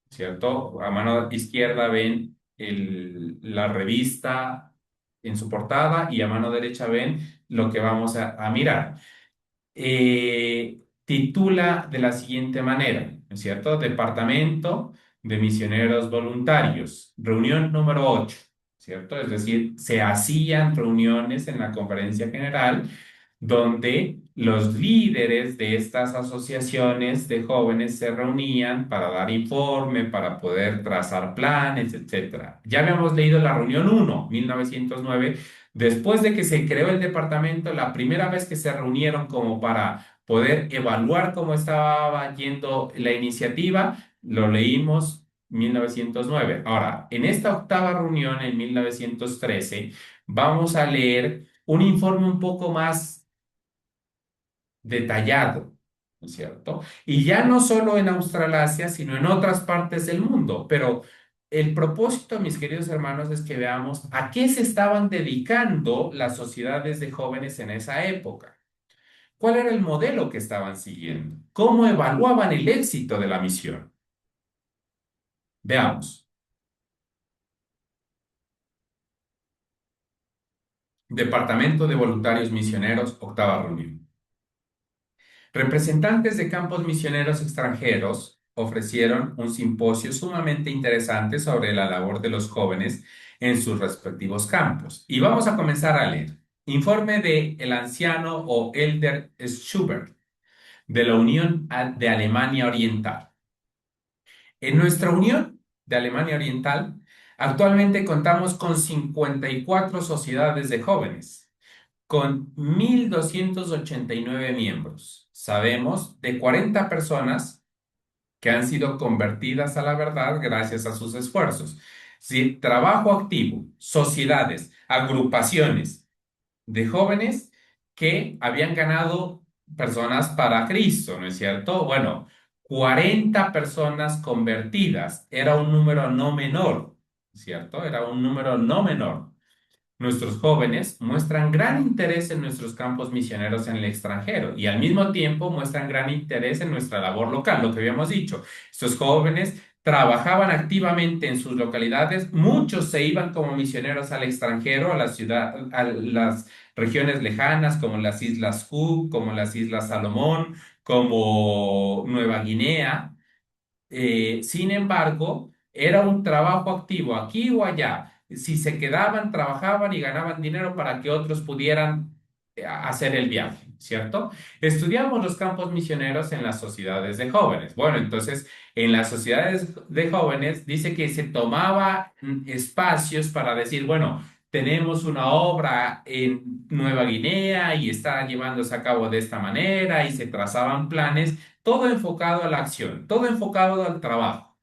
¿cierto? A mano izquierda ven la revista en su portada y a mano derecha ven lo que vamos a mirar. Titula de la siguiente manera, ¿no es cierto? Departamento de Misioneros Voluntarios, reunión número 8, ¿cierto? Es decir, se hacían reuniones en la conferencia general donde los líderes de estas asociaciones de jóvenes se reunían para dar informe, para poder trazar planes, etcétera. Ya habíamos leído la reunión 1, 1909, después de que se creó el departamento, la primera vez que se reunieron como para poder evaluar cómo estaba yendo la iniciativa, lo leímos 1909. Ahora, en esta octava reunión, en 1913, vamos a leer un informe un poco más detallado, ¿no es cierto? Y ya no solo en Australasia, sino en otras partes del mundo. Pero el propósito, mis queridos hermanos, es que veamos a qué se estaban dedicando las sociedades de jóvenes en esa época. ¿Cuál era el modelo que estaban siguiendo? ¿Cómo evaluaban el éxito de la misión? Veamos. Departamento de Voluntarios Misioneros, octava reunión. Representantes de campos misioneros extranjeros ofrecieron un simposio sumamente interesante sobre la labor de los jóvenes en sus respectivos campos. Y vamos a comenzar a leer. Informe de el anciano o Elder Schubert de la Unión de Alemania Oriental. En nuestra Unión de Alemania Oriental, actualmente contamos con 54 sociedades de jóvenes con 1.289 miembros. Sabemos de 40 personas que han sido convertidas a la verdad gracias a sus esfuerzos. Sí, trabajo activo, sociedades, agrupaciones de jóvenes que habían ganado personas para Cristo, ¿no es cierto? Bueno, 40 personas convertidas era un número no menor, ¿cierto? Era un número no menor. Nuestros jóvenes muestran gran interés en nuestros campos misioneros en el extranjero y al mismo tiempo muestran gran interés en nuestra labor local, lo que habíamos dicho. Estos jóvenes trabajaban activamente en sus localidades, muchos se iban como misioneros al extranjero, a la ciudad, a las regiones lejanas como las Islas Cook, como las Islas Salomón, como Nueva Guinea. Sin embargo, era un trabajo activo aquí o allá. Si se quedaban, trabajaban y ganaban dinero para que otros pudieran hacer el viaje, ¿cierto? Estudiamos los campos misioneros en las sociedades de jóvenes. Bueno, entonces, en las sociedades de jóvenes dice que se tomaba espacios para decir, bueno, tenemos una obra en Nueva Guinea y está llevándose a cabo de esta manera y se trazaban planes todo enfocado a la acción, todo enfocado al trabajo.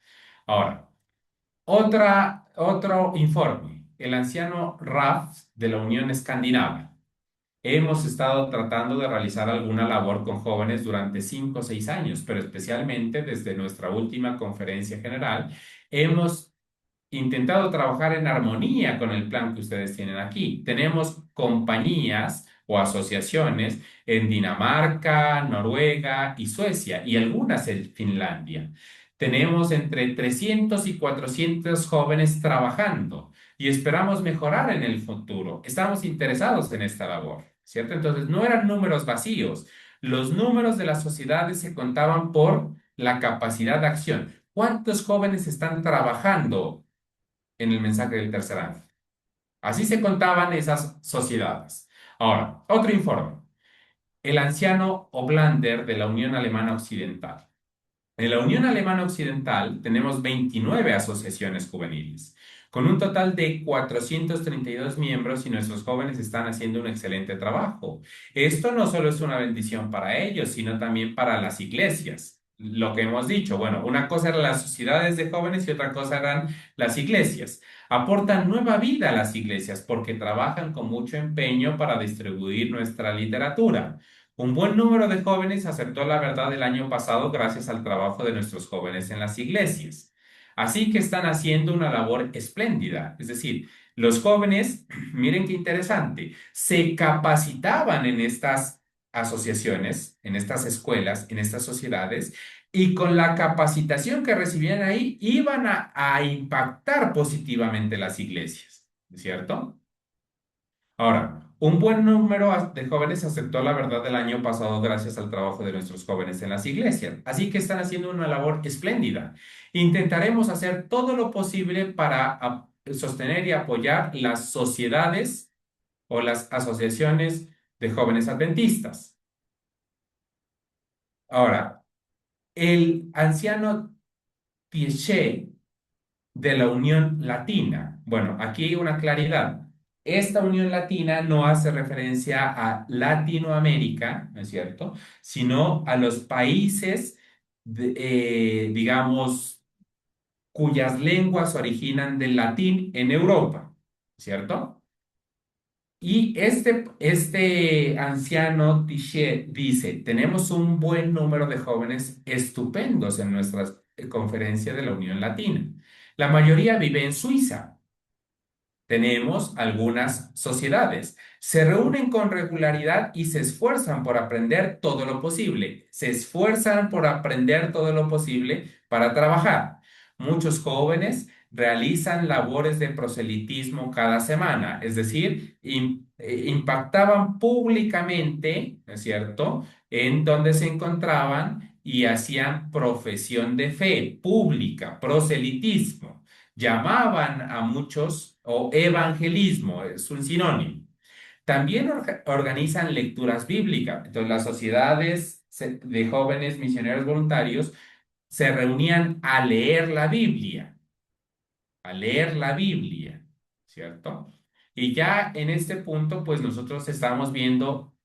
Ahora, otro informe. El anciano Raf de la Unión Escandinava. Hemos estado tratando de realizar alguna labor con jóvenes durante 5 o 6 años, pero especialmente desde nuestra última conferencia general, hemos intentado trabajar en armonía con el plan que ustedes tienen aquí. Tenemos compañías o asociaciones en Dinamarca, Noruega y Suecia y algunas en Finlandia. Tenemos entre 300 y 400 jóvenes trabajando y esperamos mejorar en el futuro. Estamos interesados en esta labor, ¿cierto? Entonces, no eran números vacíos. Los números de las sociedades se contaban por la capacidad de acción. ¿Cuántos jóvenes están trabajando en el mensaje del tercer ángel? Así se contaban esas sociedades. Ahora, otro informe. El anciano Oblander de la Unión Alemana Occidental. En la Unión Alemana Occidental tenemos 29 asociaciones juveniles, con un total de 432 miembros y nuestros jóvenes están haciendo un excelente trabajo. Esto no solo es una bendición para ellos, sino también para las iglesias. Lo que hemos dicho, bueno, una cosa eran las sociedades de jóvenes y otra cosa eran las iglesias. Aportan nueva vida a las iglesias porque trabajan con mucho empeño para distribuir nuestra literatura. Un buen número de jóvenes aceptó la verdad el año pasado gracias al trabajo de nuestros jóvenes en las iglesias. Así que están haciendo una labor espléndida. Es decir, los jóvenes, miren qué interesante, se capacitaban en estas asociaciones, en estas escuelas, en estas sociedades, y con la capacitación que recibían ahí iban a impactar positivamente las iglesias, ¿cierto? Ahora, un buen número de jóvenes aceptó la verdad del año pasado gracias al trabajo de nuestros jóvenes en las iglesias. Así que están haciendo una labor espléndida. Intentaremos hacer todo lo posible para sostener y apoyar las sociedades o las asociaciones de jóvenes adventistas. Ahora, el anciano Piaget de la Unión Latina. Bueno, aquí hay una claridad. Esta Unión Latina no hace referencia a Latinoamérica, ¿no es cierto? Sino a los países, digamos, cuyas lenguas originan del latín en Europa, ¿cierto? Y este anciano dice, tenemos un buen número de jóvenes estupendos en nuestra conferencia de la Unión Latina. La mayoría vive en Suiza. Tenemos algunas sociedades. Se reúnen con regularidad y se esfuerzan por aprender todo lo posible. Se esfuerzan por aprender todo lo posible para trabajar. Muchos jóvenes realizan labores de proselitismo cada semana, es decir, impactaban públicamente, ¿no es cierto?, en donde se encontraban y hacían profesión de fe pública, proselitismo. Llamaban a muchos, o evangelismo, es un sinónimo. También organizan lecturas bíblicas. Entonces, las sociedades de jóvenes misioneros voluntarios se reunían a leer la Biblia, ¿cierto? Y ya en este punto, pues nosotros estamos viendo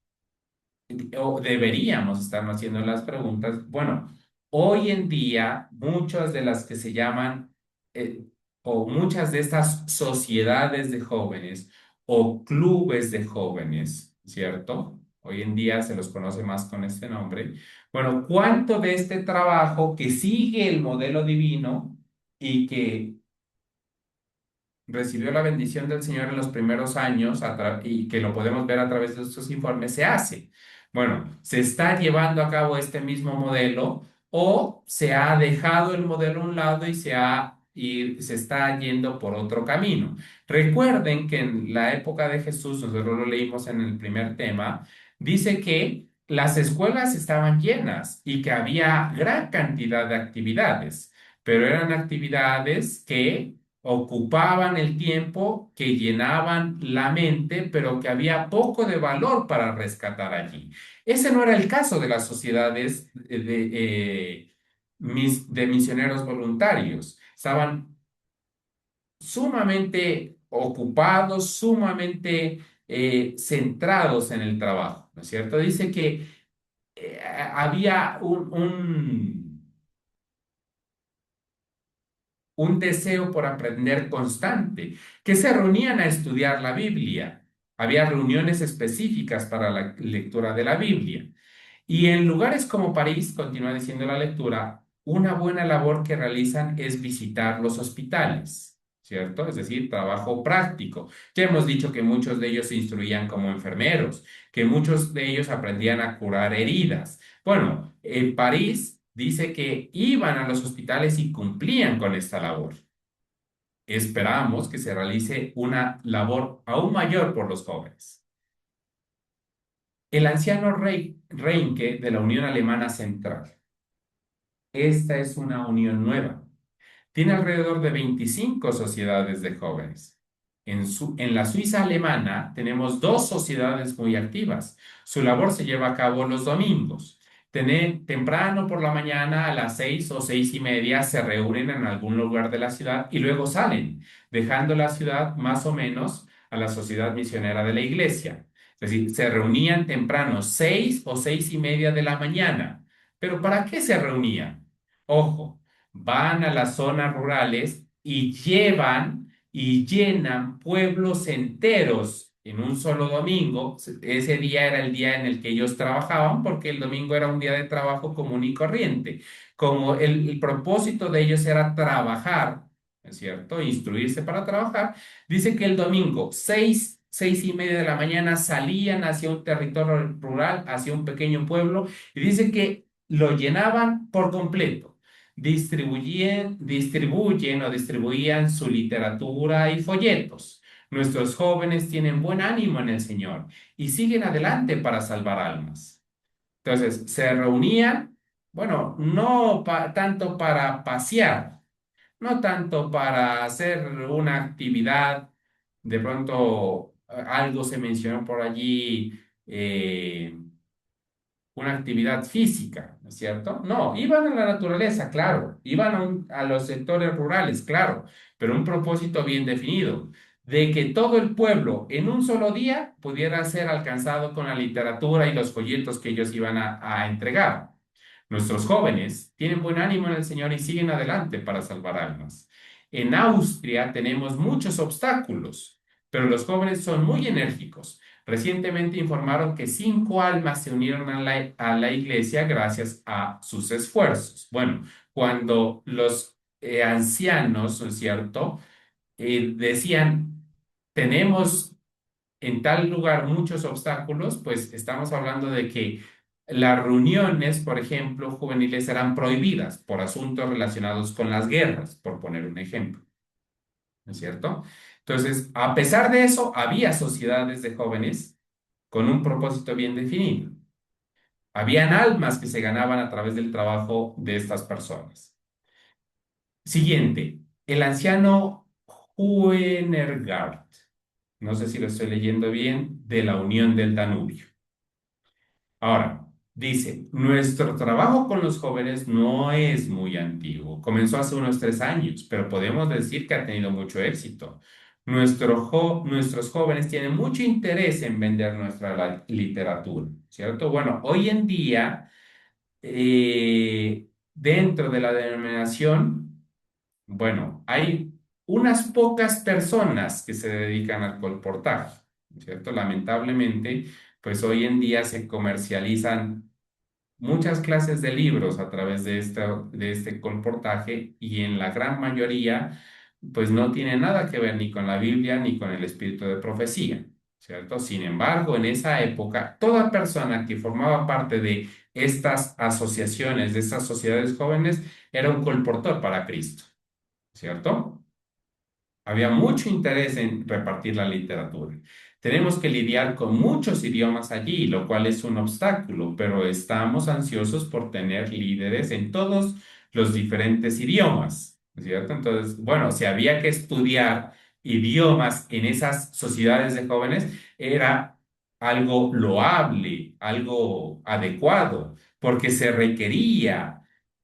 o deberíamos estar haciendo las preguntas. Bueno, hoy en día, muchas de las que se llaman, eh, o muchas de estas sociedades de jóvenes o clubes de jóvenes, ¿cierto? Hoy en día se los conoce más con este nombre. Bueno, ¿cuánto de este trabajo que sigue el modelo divino y que recibió la bendición del Señor en los primeros años y que lo podemos ver a través de estos informes, se hace? Bueno, ¿se está llevando a cabo este mismo modelo o se ha dejado el modelo a un lado y se está yendo por otro camino? Recuerden que en la época de Jesús, nosotros lo leímos en el primer tema, dice que las escuelas estaban llenas y que había gran cantidad de actividades, pero eran actividades que ocupaban el tiempo, que llenaban la mente, pero que había poco de valor para rescatar allí. Ese no era el caso de las sociedades de misioneros voluntarios. Estaban sumamente ocupados, sumamente centrados en el trabajo, ¿no es cierto? Dice que había un deseo por aprender constante, que se reunían a estudiar la Biblia. Había reuniones específicas para la lectura de la Biblia. Y en lugares como París, continúa diciendo la lectura, una buena labor que realizan es visitar los hospitales, ¿cierto? Es decir, trabajo práctico. Ya hemos dicho que muchos de ellos se instruían como enfermeros, que muchos de ellos aprendían a curar heridas. Bueno, en París dice que iban a los hospitales y cumplían con esta labor. Esperamos que se realice una labor aún mayor por los jóvenes. El anciano Reinke de la Unión Alemana Central. Esta es una unión nueva. Tiene alrededor de 25 sociedades de jóvenes. En la Suiza alemana tenemos dos sociedades muy activas. Su labor se lleva a cabo los domingos. Temprano por la mañana a las 6 o 6:30 se reúnen en algún lugar de la ciudad y luego salen, dejando la ciudad más o menos a la sociedad misionera de la iglesia. Es decir, se reunían temprano, 6 o 6:30 de la mañana. ¿Pero para qué se reunían? Ojo, van a las zonas rurales y llevan y llenan pueblos enteros en un solo domingo. Ese día era el día en el que ellos trabajaban porque el domingo era un día de trabajo común y corriente. Como el propósito de ellos era trabajar, ¿es cierto? Instruirse para trabajar, dice que el domingo, 6:30 de la mañana, salían hacia un territorio rural, hacia un pequeño pueblo, y dice que lo llenaban por completo. Distribuían su literatura y folletos. Nuestros jóvenes tienen buen ánimo en el Señor y siguen adelante para salvar almas. Entonces, se reunían, bueno, no tanto para pasear, no tanto para hacer una actividad, de pronto algo se mencionó por allí, eh, una actividad física, ¿no es cierto? No, iban a la naturaleza, claro, iban a los sectores rurales, claro, pero un propósito bien definido, de que todo el pueblo en un solo día pudiera ser alcanzado con la literatura y los folletos que ellos iban a entregar. Nuestros jóvenes tienen buen ánimo en el Señor y siguen adelante para salvar almas. En Austria tenemos muchos obstáculos, pero los jóvenes son muy enérgicos. Recientemente informaron que 5 almas se unieron a la iglesia gracias a sus esfuerzos. Bueno, cuando los ancianos, ¿no es cierto?, decían, tenemos en tal lugar muchos obstáculos, pues estamos hablando de que las reuniones, por ejemplo, juveniles eran prohibidas por asuntos relacionados con las guerras, por poner un ejemplo, ¿no es cierto? Entonces, a pesar de eso, había sociedades de jóvenes con un propósito bien definido. Habían almas que se ganaban a través del trabajo de estas personas. Siguiente, el anciano Huenergard, no sé si lo estoy leyendo bien, de la Unión del Danubio. Ahora, dice, nuestro trabajo con los jóvenes no es muy antiguo. Comenzó hace unos 3 años, pero podemos decir que ha tenido mucho éxito. Nuestros jóvenes tienen mucho interés en vender nuestra literatura, ¿cierto? Bueno, hoy en día, dentro de la denominación, bueno, hay unas pocas personas que se dedican al colportaje, ¿cierto? Lamentablemente, pues hoy en día se comercializan muchas clases de libros a través de este colportaje y en la gran mayoría, pues no tiene nada que ver ni con la Biblia ni con el espíritu de profecía, ¿cierto? Sin embargo, en esa época, toda persona que formaba parte de estas asociaciones, de estas sociedades jóvenes, era un colportor para Cristo, ¿cierto? Había mucho interés en repartir la literatura. Tenemos que lidiar con muchos idiomas allí, lo cual es un obstáculo, pero estamos ansiosos por tener líderes en todos los diferentes idiomas, ¿cierto? Entonces, bueno, si había que estudiar idiomas en esas sociedades de jóvenes, era algo loable, algo adecuado, porque se requería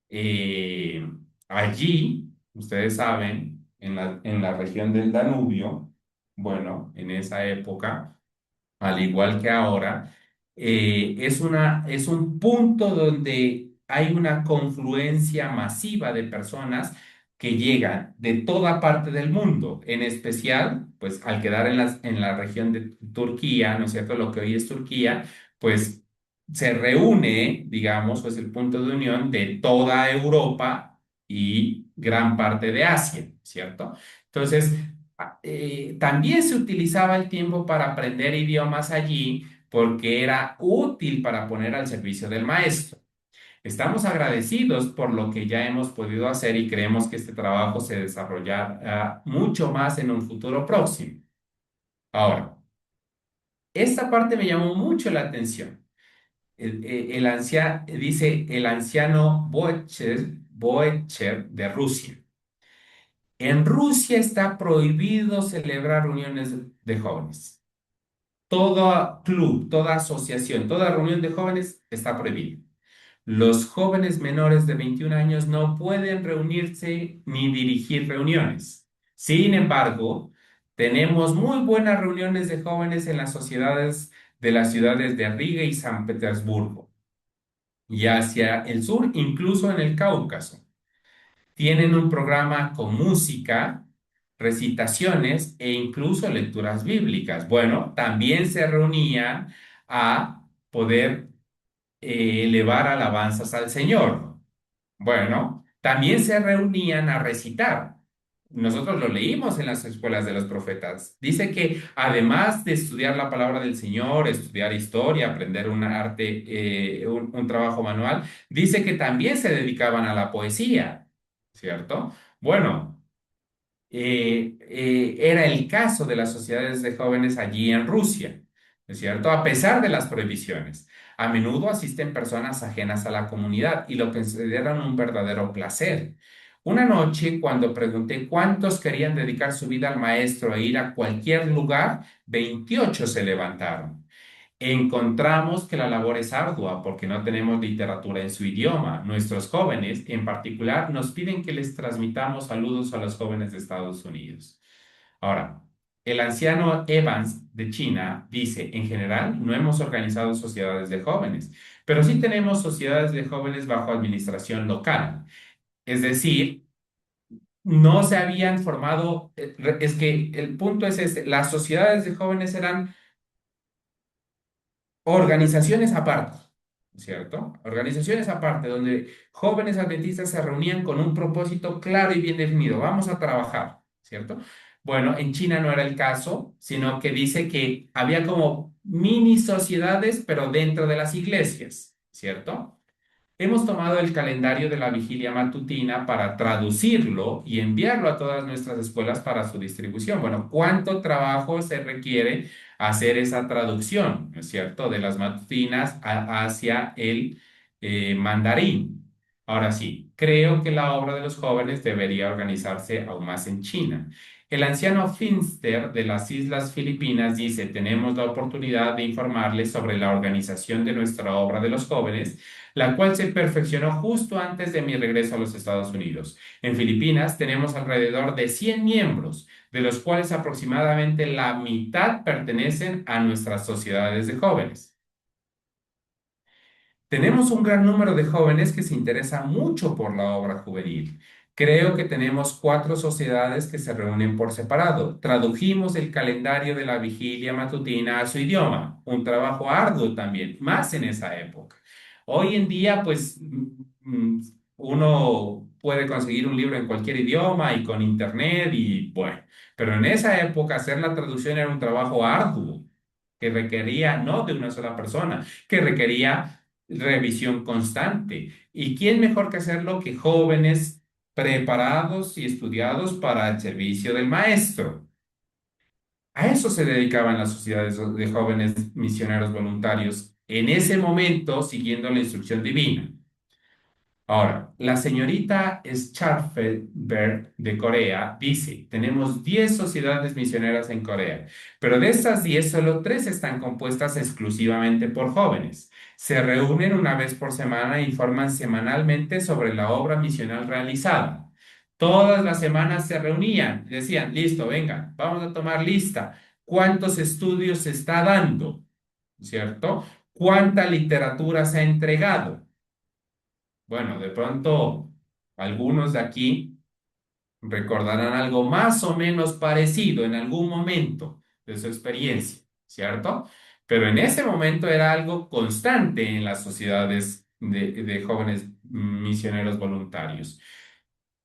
eh, allí, ustedes saben, en la región del Danubio, bueno, en esa época, al igual que ahora, es un punto donde hay una confluencia masiva de personas que llegan de toda parte del mundo, en especial, pues al quedar en la región de Turquía, ¿no es cierto? Lo que hoy es Turquía, pues se reúne, digamos, pues el punto de unión de toda Europa y gran parte de Asia, ¿cierto? Entonces, también se utilizaba el tiempo para aprender idiomas allí porque era útil para poner al servicio del maestro. Estamos agradecidos por lo que ya hemos podido hacer y creemos que este trabajo se desarrollará mucho más en un futuro próximo. Ahora, esta parte me llamó mucho la atención. Dice el anciano Boecher de Rusia. En Rusia está prohibido celebrar reuniones de jóvenes. Todo club, toda asociación, toda reunión de jóvenes está prohibida. Los jóvenes menores de 21 años no pueden reunirse ni dirigir reuniones. Sin embargo, tenemos muy buenas reuniones de jóvenes en las sociedades de las ciudades de Riga y San Petersburgo y hacia el sur, incluso en el Cáucaso. Tienen un programa con música, recitaciones e incluso lecturas bíblicas. Bueno, también se reunían a poder elevar alabanzas al Señor. Bueno, también se reunían a recitar. Nosotros lo leímos en las escuelas de los profetas. Dice que además de estudiar la palabra del Señor, estudiar historia, aprender un arte, un trabajo manual, dice que también se dedicaban a la poesía, ¿cierto? Bueno, era el caso de las sociedades de jóvenes allí en Rusia, ¿no es cierto? A pesar de las prohibiciones. A menudo asisten personas ajenas a la comunidad y lo consideran un verdadero placer. Una noche, cuando pregunté cuántos querían dedicar su vida al maestro e ir a cualquier lugar, 28 se levantaron. encontramos que la labor es ardua porque no tenemos literatura en su idioma. Nuestros jóvenes, en particular, nos piden que les transmitamos saludos a los jóvenes de Estados Unidos. Ahora, el anciano Evans de China dice, en general, no hemos organizado sociedades de jóvenes, pero sí tenemos sociedades de jóvenes bajo administración local. Es decir, no se habían formado, es que el punto es este, las sociedades de jóvenes eran organizaciones aparte, ¿cierto? Organizaciones aparte, donde jóvenes adventistas se reunían con un propósito claro y bien definido. Vamos a trabajar, ¿cierto? Bueno, en China no era el caso, sino que dice que había como mini sociedades, pero dentro de las iglesias, ¿cierto? Hemos tomado el calendario de la vigilia matutina para traducirlo y enviarlo a todas nuestras escuelas para su distribución. Bueno, ¿cuánto trabajo se requiere hacer esa traducción, ¿no es cierto?, de las matutinas hacia el mandarín. Ahora sí, creo que la obra de los jóvenes debería organizarse aún más en China. El anciano Finster de las Islas Filipinas dice, tenemos la oportunidad de informarles sobre la organización de nuestra obra de los jóvenes, la cual se perfeccionó justo antes de mi regreso a los Estados Unidos. En Filipinas tenemos alrededor de 100 miembros, de los cuales aproximadamente la mitad pertenecen a nuestras sociedades de jóvenes. Tenemos un gran número de jóvenes que se interesan mucho por la obra juvenil. Creo que tenemos 4 sociedades que se reúnen por separado. Tradujimos el calendario de la vigilia matutina a su idioma, un trabajo arduo también, más en esa época. Hoy en día, pues, uno puede conseguir un libro en cualquier idioma y con internet y bueno, pero en esa época hacer la traducción era un trabajo arduo que requería no de una sola persona, que requería revisión constante. ¿Y quién mejor que hacerlo que jóvenes preparados y estudiados para el servicio del maestro? A eso se dedicaban las sociedades de jóvenes misioneros voluntarios en ese momento, siguiendo la instrucción divina. Ahora, la señorita Scharfenberg de Corea dice, tenemos 10 sociedades misioneras en Corea, pero de estas 10 solo 3 están compuestas exclusivamente por jóvenes. Se reúnen una vez por semana e informan semanalmente sobre la obra misional realizada. Todas las semanas se reunían, decían, listo, venga, vamos a tomar lista. ¿Cuántos estudios se está dando? ¿Cierto? ¿Cuánta literatura se ha entregado? Bueno, de pronto algunos de aquí recordarán algo más o menos parecido en algún momento de su experiencia, ¿cierto? Pero en ese momento era algo constante en las sociedades de jóvenes misioneros voluntarios.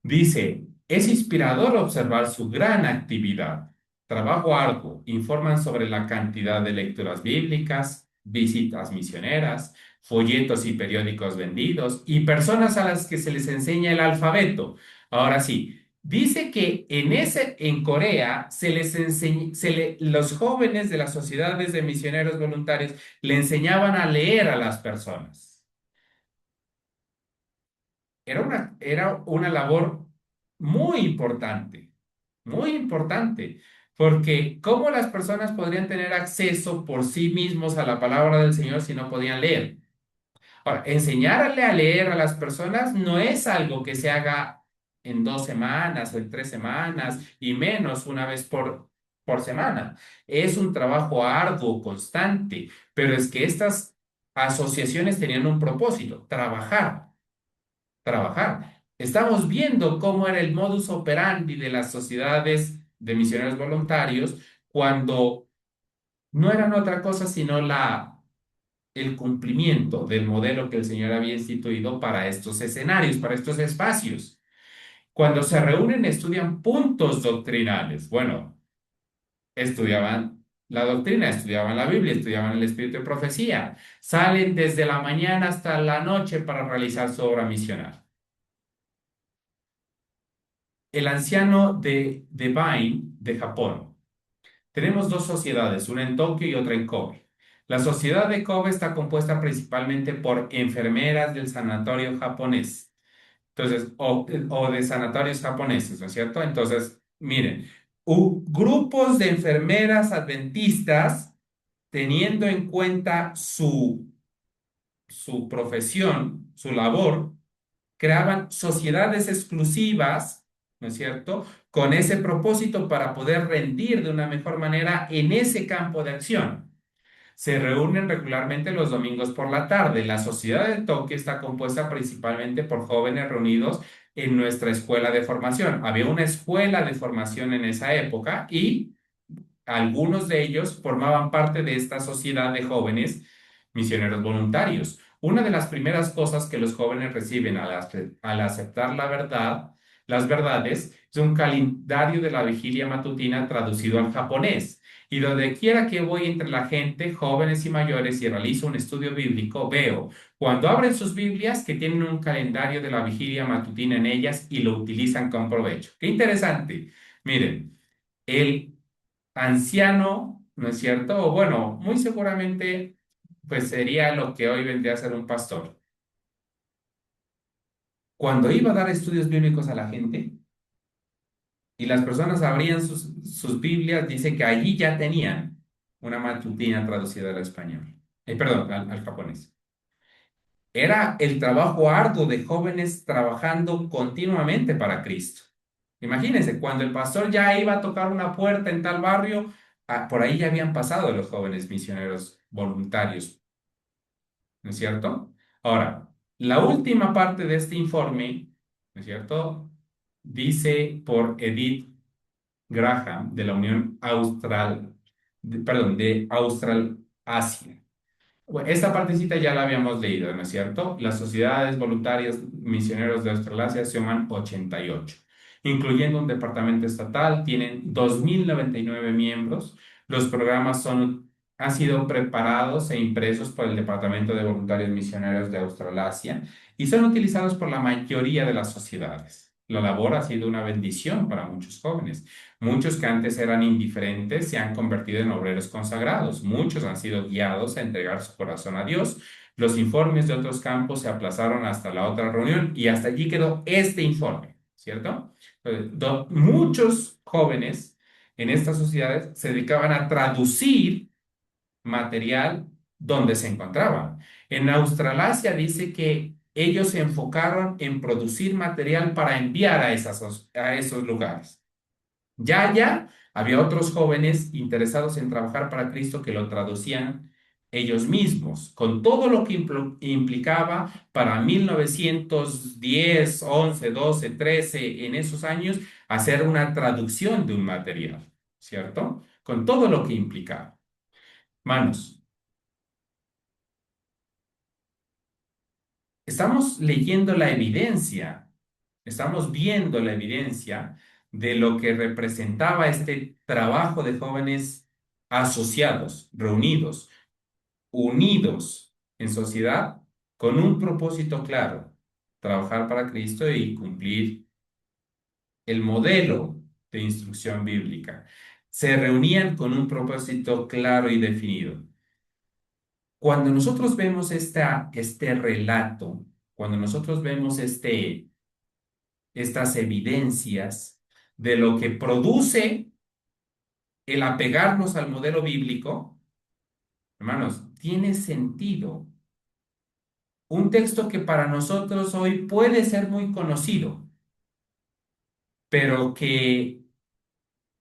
Dice, es inspirador observar su gran actividad. Trabajo arduo. Informan sobre la cantidad de lecturas bíblicas, visitas misioneras, folletos y periódicos vendidos y personas a las que se les enseña el alfabeto. Ahora sí, dice que en Corea se les enseña, los jóvenes de las sociedades de misioneros voluntarios le enseñaban a leer a las personas. Era una labor muy importante, porque ¿cómo las personas podrían tener acceso por sí mismos a la palabra del Señor si no podían leer? Ahora, enseñarle a leer a las personas no es algo que se haga en 2 semanas o en 3 semanas y menos una vez por semana. Es un trabajo arduo, constante, pero es que estas asociaciones tenían un propósito, trabajar. Estamos viendo cómo era el modus operandi de las sociedades de misioneros voluntarios cuando no eran otra cosa sino el cumplimiento del modelo que el Señor había instituido para estos escenarios, para estos espacios. Cuando se reúnen, estudian puntos doctrinales. Bueno, estudiaban la doctrina, estudiaban la Biblia, estudiaban el espíritu de profecía. Salen desde la mañana hasta la noche para realizar su obra misional. El anciano de Vine, de Japón. Tenemos 2 sociedades, una en Tokio y otra en Kobe. La sociedad de Kobe está compuesta principalmente por enfermeras del sanatorio japonés. Entonces, o de sanatorios japoneses, ¿no es cierto? Entonces, miren, grupos de enfermeras adventistas teniendo en cuenta su profesión, su labor, creaban sociedades exclusivas, ¿no es cierto?, con ese propósito para poder rendir de una mejor manera en ese campo de acción. Se reúnen regularmente los domingos por la tarde. La sociedad de Tokio está compuesta principalmente por jóvenes reunidos en nuestra escuela de formación. Había una escuela de formación en esa época y algunos de ellos formaban parte de esta sociedad de jóvenes misioneros voluntarios. Una de las primeras cosas que los jóvenes reciben al aceptar la verdad, las verdades, es un calendario de la vigilia matutina traducido al japonés. Y donde quiera que voy entre la gente, jóvenes y mayores, y realizo un estudio bíblico, veo cuando abren sus Biblias que tienen un calendario de la vigilia matutina en ellas y lo utilizan con provecho. Qué interesante. Miren, el anciano, ¿no es cierto? O bueno, muy seguramente, pues sería lo que hoy vendría a ser un pastor. Cuando iba a dar estudios bíblicos a la gente y las personas abrían sus Biblias, dice que allí ya tenían una matutina traducida al español. Perdón, al japonés. Era el trabajo arduo de jóvenes trabajando continuamente para Cristo. Imagínense, cuando el pastor ya iba a tocar una puerta en tal barrio, por ahí ya habían pasado los jóvenes misioneros voluntarios, ¿no es cierto? Ahora, la última parte de este informe, ¿no es cierto? Dice por Edith Graham de la Unión Austral, perdón, de Australasia. Bueno, esta partecita ya la habíamos leído, ¿no es cierto? Las sociedades voluntarias misioneros de Australasia suman 88, incluyendo un departamento estatal, tienen 2.099 miembros. Los programas han sido preparados e impresos por el Departamento de Voluntarios Misioneros de Australasia y son utilizados por la mayoría de las sociedades. La labor ha sido una bendición para muchos jóvenes. Muchos que antes eran indiferentes se han convertido en obreros consagrados. Muchos han sido guiados a entregar su corazón a Dios. Los informes de otros campos se aplazaron hasta la otra reunión y hasta allí quedó este informe, ¿cierto? Muchos jóvenes en estas sociedades se dedicaban a traducir material donde se encontraban. En Australasia dice que ellos se enfocaron en producir material para enviar a esos lugares. Ya había otros jóvenes interesados en trabajar para Cristo que lo traducían ellos mismos, con todo lo que implicaba para 1910, 11, 12, 13, en esos años, hacer una traducción de un material, ¿cierto? Con todo lo que implicaba. Manos, estamos leyendo la evidencia, estamos viendo la evidencia de lo que representaba este trabajo de jóvenes asociados, reunidos, unidos en sociedad con un propósito claro, trabajar para Cristo y cumplir el modelo de instrucción bíblica. Se reunían con un propósito claro y definido. Cuando nosotros vemos este relato, cuando nosotros vemos estas evidencias de lo que produce el apegarnos al modelo bíblico, hermanos, tiene sentido. Un texto que para nosotros hoy puede ser muy conocido, pero que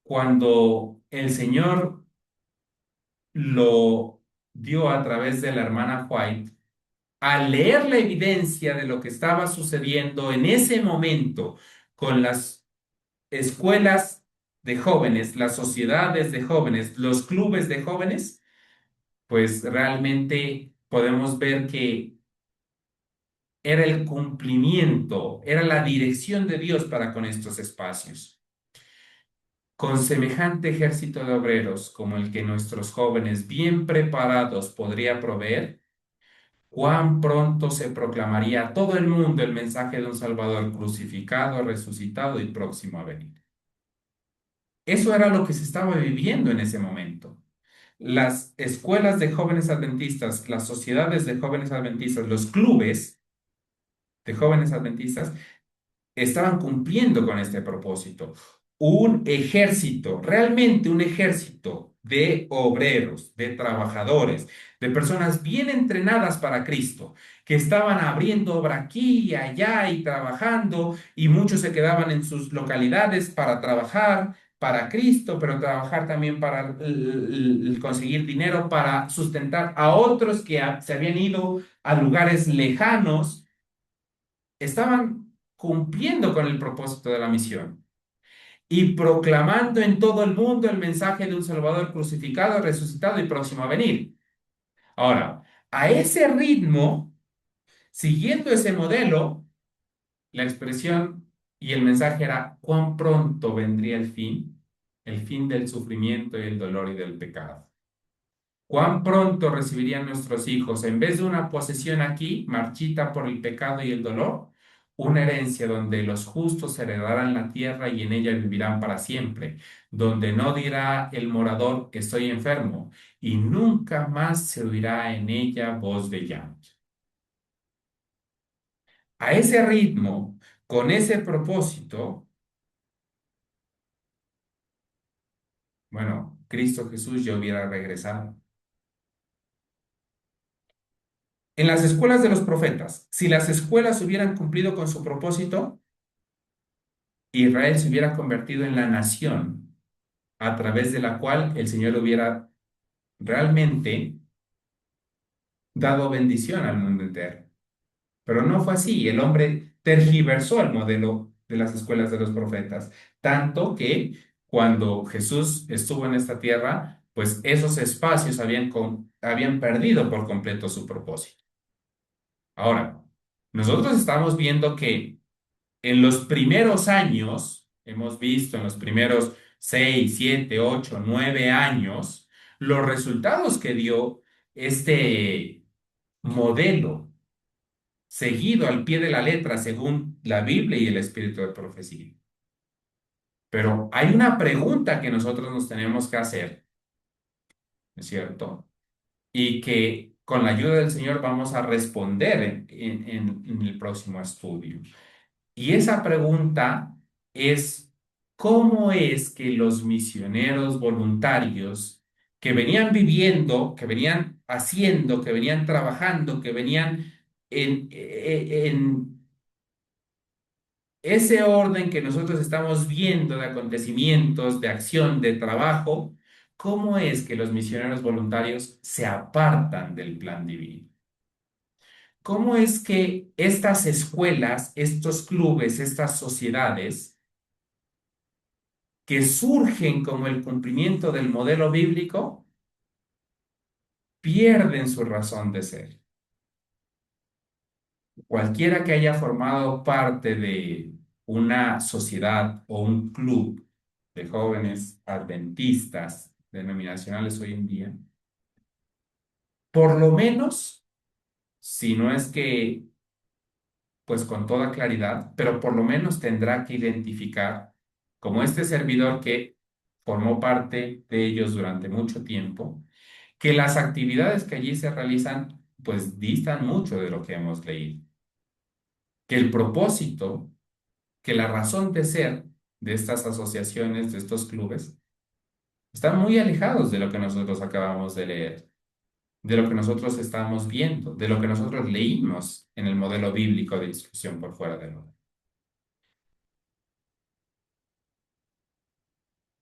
cuando el Señor lo dio a través de la hermana White, al leer la evidencia de lo que estaba sucediendo en ese momento con las escuelas de jóvenes, las sociedades de jóvenes, los clubes de jóvenes, pues realmente podemos ver que era el cumplimiento, era la dirección de Dios para con estos espacios. Con semejante ejército de obreros como el que nuestros jóvenes bien preparados podría proveer, cuán pronto se proclamaría a todo el mundo el mensaje de un Salvador crucificado, resucitado y próximo a venir. Eso era lo que se estaba viviendo en ese momento. Las escuelas de jóvenes adventistas, las sociedades de jóvenes adventistas, los clubes de jóvenes adventistas estaban cumpliendo con este propósito. un ejército, realmente un ejército de obreros, de trabajadores, de personas bien entrenadas para Cristo, que estaban abriendo obra aquí y allá y trabajando, y muchos se quedaban en sus localidades para trabajar para Cristo, pero trabajar también para conseguir dinero para sustentar a otros que se habían ido a lugares lejanos, estaban cumpliendo con el propósito de la misión y proclamando en todo el mundo el mensaje de un Salvador crucificado, resucitado y próximo a venir. Ahora, a ese ritmo, siguiendo ese modelo, la expresión y el mensaje era cuán pronto vendría el fin del sufrimiento y el dolor y del pecado. ¿Cuán pronto recibirían nuestros hijos, en vez de una posesión aquí, marchita por el pecado y el dolor, una herencia donde los justos heredarán la tierra y en ella vivirán para siempre, donde no dirá el morador que estoy enfermo, y nunca más se oirá en ella voz de llanto? A ese ritmo, con ese propósito, bueno, Cristo Jesús ya hubiera regresado. En las escuelas de los profetas, si las escuelas hubieran cumplido con su propósito, Israel se hubiera convertido en la nación a través de la cual el Señor hubiera realmente dado bendición al mundo entero. Pero no fue así. El hombre tergiversó el modelo de las escuelas de los profetas, tanto que cuando Jesús estuvo en esta tierra, pues esos espacios habían perdido por completo su propósito. Ahora, nosotros estamos viendo que en los primeros años, hemos visto en los primeros 6, 7, 8, 9 años, los resultados que dio este modelo seguido al pie de la letra según la Biblia y el espíritu de profecía. Pero hay una pregunta que nosotros nos tenemos que hacer, ¿no es cierto? Y que con la ayuda del Señor vamos a responder en el próximo estudio. Y esa pregunta es, ¿cómo es que los misioneros voluntarios que venían viviendo, que venían haciendo, que venían trabajando, que venían en ese orden que nosotros estamos viendo de acontecimientos, de acción, de trabajo, cómo es que los misioneros voluntarios se apartan del plan divino? ¿Cómo es que estas escuelas, estos clubes, estas sociedades, que surgen como el cumplimiento del modelo bíblico, pierden su razón de ser? Cualquiera que haya formado parte de una sociedad o un club de jóvenes adventistas denominacionales hoy en día, por lo menos, si no es que, pues con toda claridad, pero por lo menos tendrá que identificar como este servidor que formó parte de ellos durante mucho tiempo, que las actividades que allí se realizan pues distan mucho de lo que hemos leído, que el propósito, que la razón de ser de estas asociaciones, de estos clubes, están muy alejados de lo que nosotros acabamos de leer, de lo que nosotros estamos viendo, de lo que nosotros leímos en el modelo bíblico de instrucción por fuera del orden.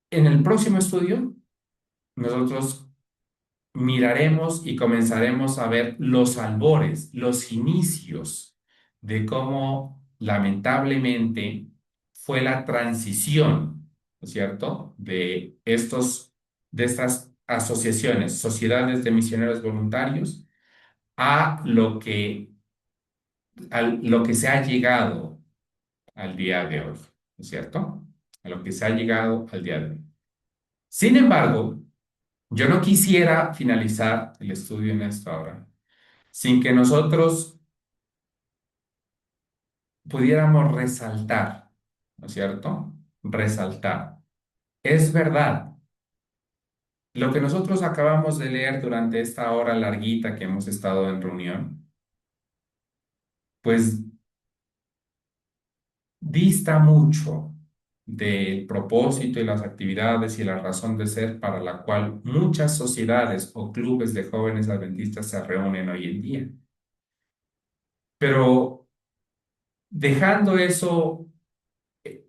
En el próximo estudio, nosotros miraremos y comenzaremos a ver los albores, los inicios de cómo lamentablemente fue la transición, ¿no es cierto?, de estas asociaciones, sociedades de misioneros voluntarios, a lo que se ha llegado al día de hoy, ¿no es cierto? A lo que se ha llegado al día de hoy. Sin embargo, yo no quisiera finalizar el estudio en esta hora sin que nosotros pudiéramos resaltar, ¿no es cierto? Resaltar. Es verdad, lo que nosotros acabamos de leer durante esta hora larguita que hemos estado en reunión, pues dista mucho, del propósito y las actividades y la razón de ser para la cual muchas sociedades o clubes de jóvenes adventistas se reúnen hoy en día. Pero dejando eso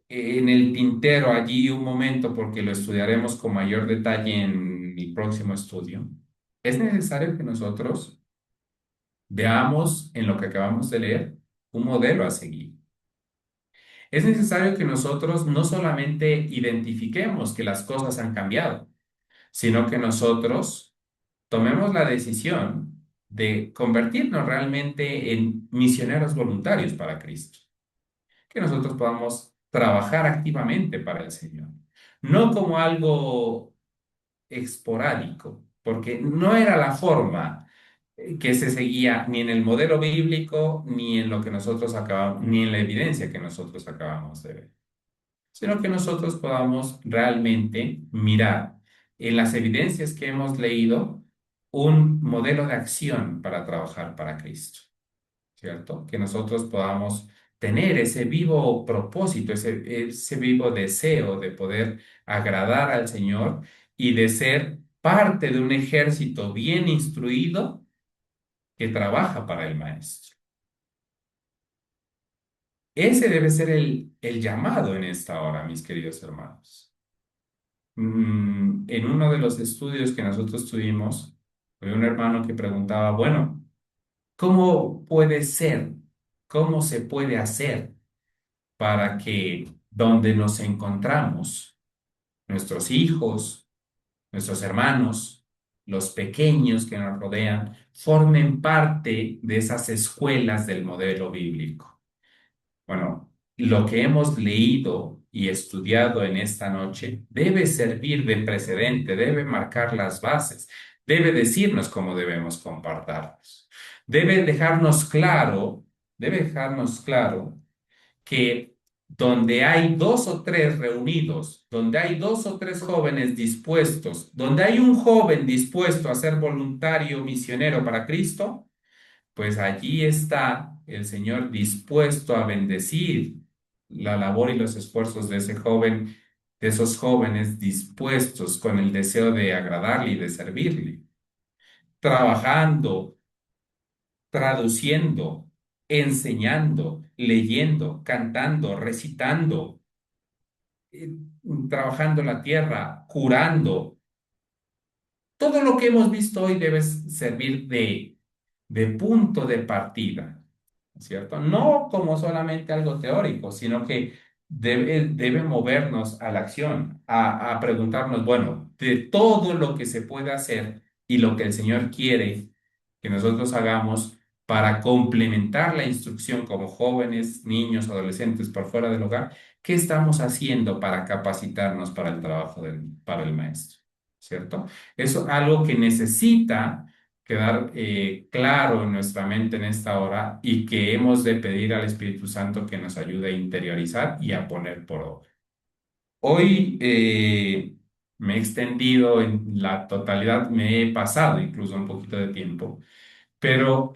en el tintero allí un momento, porque lo estudiaremos con mayor detalle en mi próximo estudio, es necesario que nosotros veamos en lo que acabamos de leer un modelo a seguir. Es necesario que nosotros no solamente identifiquemos que las cosas han cambiado, sino que nosotros tomemos la decisión de convertirnos realmente en misioneros voluntarios para Cristo, que nosotros podamos trabajar activamente para el Señor, no como algo esporádico, porque no era la forma que se seguía ni en el modelo bíblico, ni en lo que nosotros acabamos, ni en la evidencia que nosotros acabamos de ver, sino que nosotros podamos realmente mirar en las evidencias que hemos leído un modelo de acción para trabajar para Cristo, ¿cierto? Que nosotros podamos tener ese vivo propósito, ese vivo deseo de poder agradar al Señor y de ser parte de un ejército bien instruido que trabaja para el Maestro. Ese debe ser el llamado en esta hora, mis queridos hermanos. En uno de los estudios que nosotros tuvimos, había un hermano que preguntaba, bueno, ¿cómo puede ser? ¿Cómo se puede hacer para que donde nos encontramos, nuestros hijos, nuestros hermanos, los pequeños que nos rodean, formen parte de esas escuelas del modelo bíblico? Bueno, lo que hemos leído y estudiado en esta noche debe servir de precedente, debe marcar las bases, debe decirnos cómo debemos comportarnos. Debe dejarnos claro, debe dejarnos claro que donde hay dos o tres reunidos, donde hay dos o tres jóvenes dispuestos, donde hay un joven dispuesto a ser voluntario misionero para Cristo, pues allí está el Señor dispuesto a bendecir la labor y los esfuerzos de ese joven, de esos jóvenes dispuestos con el deseo de agradarle y de servirle, trabajando, traduciendo, enseñando, leyendo, cantando, recitando, eh, trabajando la tierra, curando. Todo lo que hemos visto hoy debe servir de punto de partida, ¿cierto? No como solamente algo teórico, sino que debe movernos a la acción, a preguntarnos, bueno, de todo lo que se puede hacer y lo que el Señor quiere que nosotros hagamos para complementar la instrucción como jóvenes, niños, adolescentes por fuera del hogar, ¿qué estamos haciendo para capacitarnos para el trabajo para el maestro? ¿Cierto? Eso es algo que necesita quedar claro en nuestra mente en esta hora y que hemos de pedir al Espíritu Santo que nos ayude a interiorizar y a poner por obra. Hoy me he extendido en la totalidad, me he pasado incluso un poquito de tiempo, pero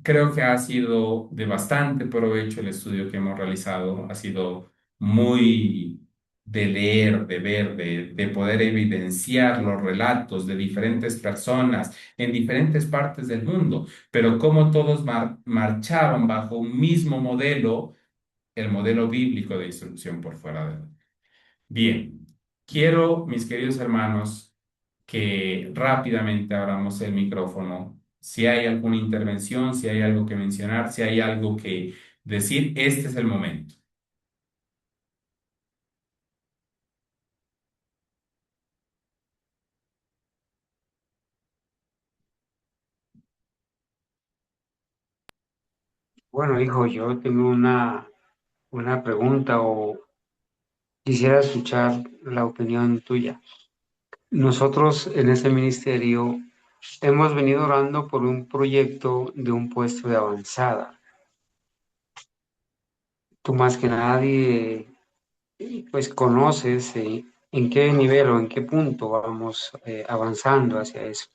creo que ha sido de bastante provecho el estudio que hemos realizado. Ha sido muy de leer, de ver, de poder evidenciar los relatos de diferentes personas en diferentes partes del mundo, pero cómo todos marchaban bajo un mismo modelo, el modelo bíblico de instrucción por fuera de él. Bien, quiero, mis queridos hermanos, que rápidamente abramos el micrófono. Si hay alguna intervención, si hay algo que mencionar, si hay algo que decir, este es el momento. Bueno, hijo, yo tengo una pregunta o quisiera escuchar la opinión tuya. Nosotros en este ministerio hemos venido orando por un proyecto de un puesto de avanzada. Tú más que nadie, pues conoces en qué nivel o en qué punto vamos avanzando hacia eso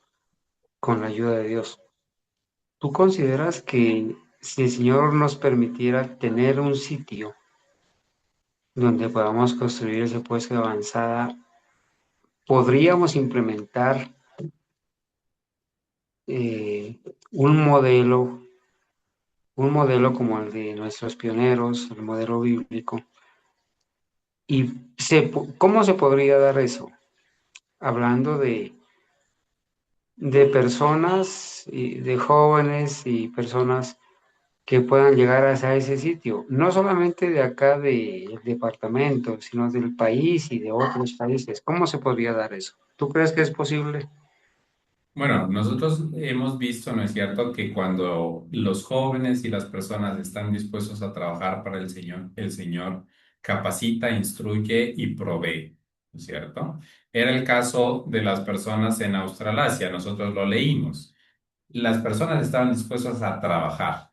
con la ayuda de Dios. ¿Tú consideras que si el Señor nos permitiera tener un sitio donde podamos construir ese puesto de avanzada, podríamos implementar eh, un modelo, un modelo como el de nuestros pioneros, el modelo bíblico. ¿Y cómo se podría dar eso? Hablando de personas, y de jóvenes y personas que puedan llegar hasta ese sitio, no solamente de acá del departamento, sino del país y de otros países. ¿Cómo se podría dar eso? ¿Tú crees que es posible? Bueno, nosotros hemos visto, ¿no es cierto?, que cuando los jóvenes y las personas están dispuestos a trabajar para el Señor capacita, instruye y provee, ¿no es cierto? Era el caso de las personas en Australasia, nosotros lo leímos. Las personas estaban dispuestas a trabajar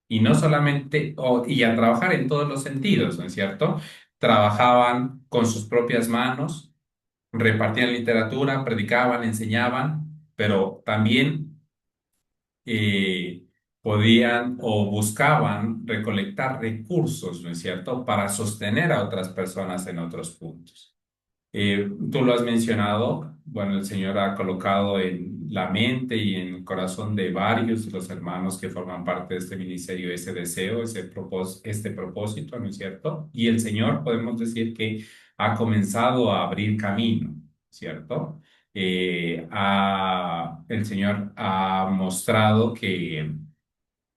y no solamente, y a trabajar en todos los sentidos, ¿no es cierto? Trabajaban con sus propias manos, repartían literatura, predicaban, enseñaban, pero también eh, podían o buscaban recolectar recursos, ¿no es cierto?, para sostener a otras personas en otros puntos. Tú lo has mencionado, bueno, el Señor ha colocado en la mente y en el corazón de varios de los hermanos que forman parte de este ministerio ese deseo, este propósito, ¿no es cierto? Y el Señor, podemos decir que ha comenzado a abrir camino, ¿cierto? El Señor ha mostrado que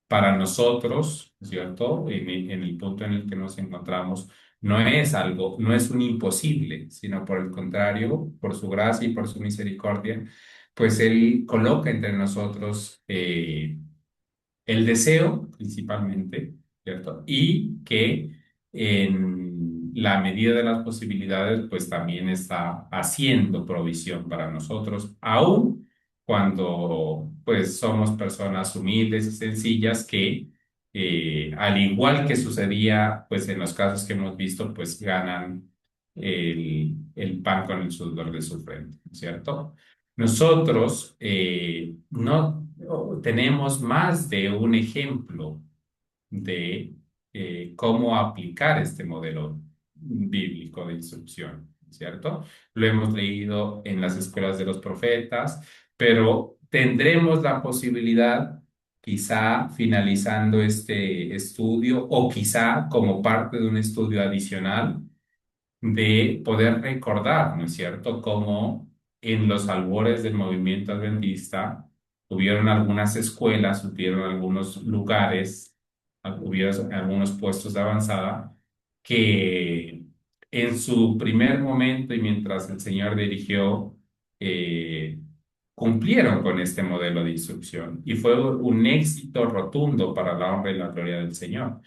para nosotros, ¿cierto? En el punto en el que nos encontramos, no es algo, no es un imposible, sino por el contrario, por su gracia y por su misericordia, pues Él coloca entre nosotros el deseo principalmente, ¿cierto? Y que en la medida de las posibilidades, pues también está haciendo provisión para nosotros, aun cuando pues somos personas humildes y sencillas que, al igual que sucedía pues en los casos que hemos visto, pues ganan el pan con el sudor de su frente, ¿cierto? Nosotros no tenemos más de un ejemplo de cómo aplicar este modelo bíblico de instrucción, ¿cierto? Lo hemos leído en las escuelas de los profetas, pero tendremos la posibilidad, quizá finalizando este estudio o quizá como parte de un estudio adicional, de poder recordar, ¿no es cierto?, cómo en los albores del movimiento adventista hubieron algunas escuelas, hubieron algunos lugares, hubieron algunos puestos de avanzada que en su primer momento y mientras el Señor dirigió, eh, cumplieron con este modelo de instrucción y fue un éxito rotundo para la honra y la gloria del Señor.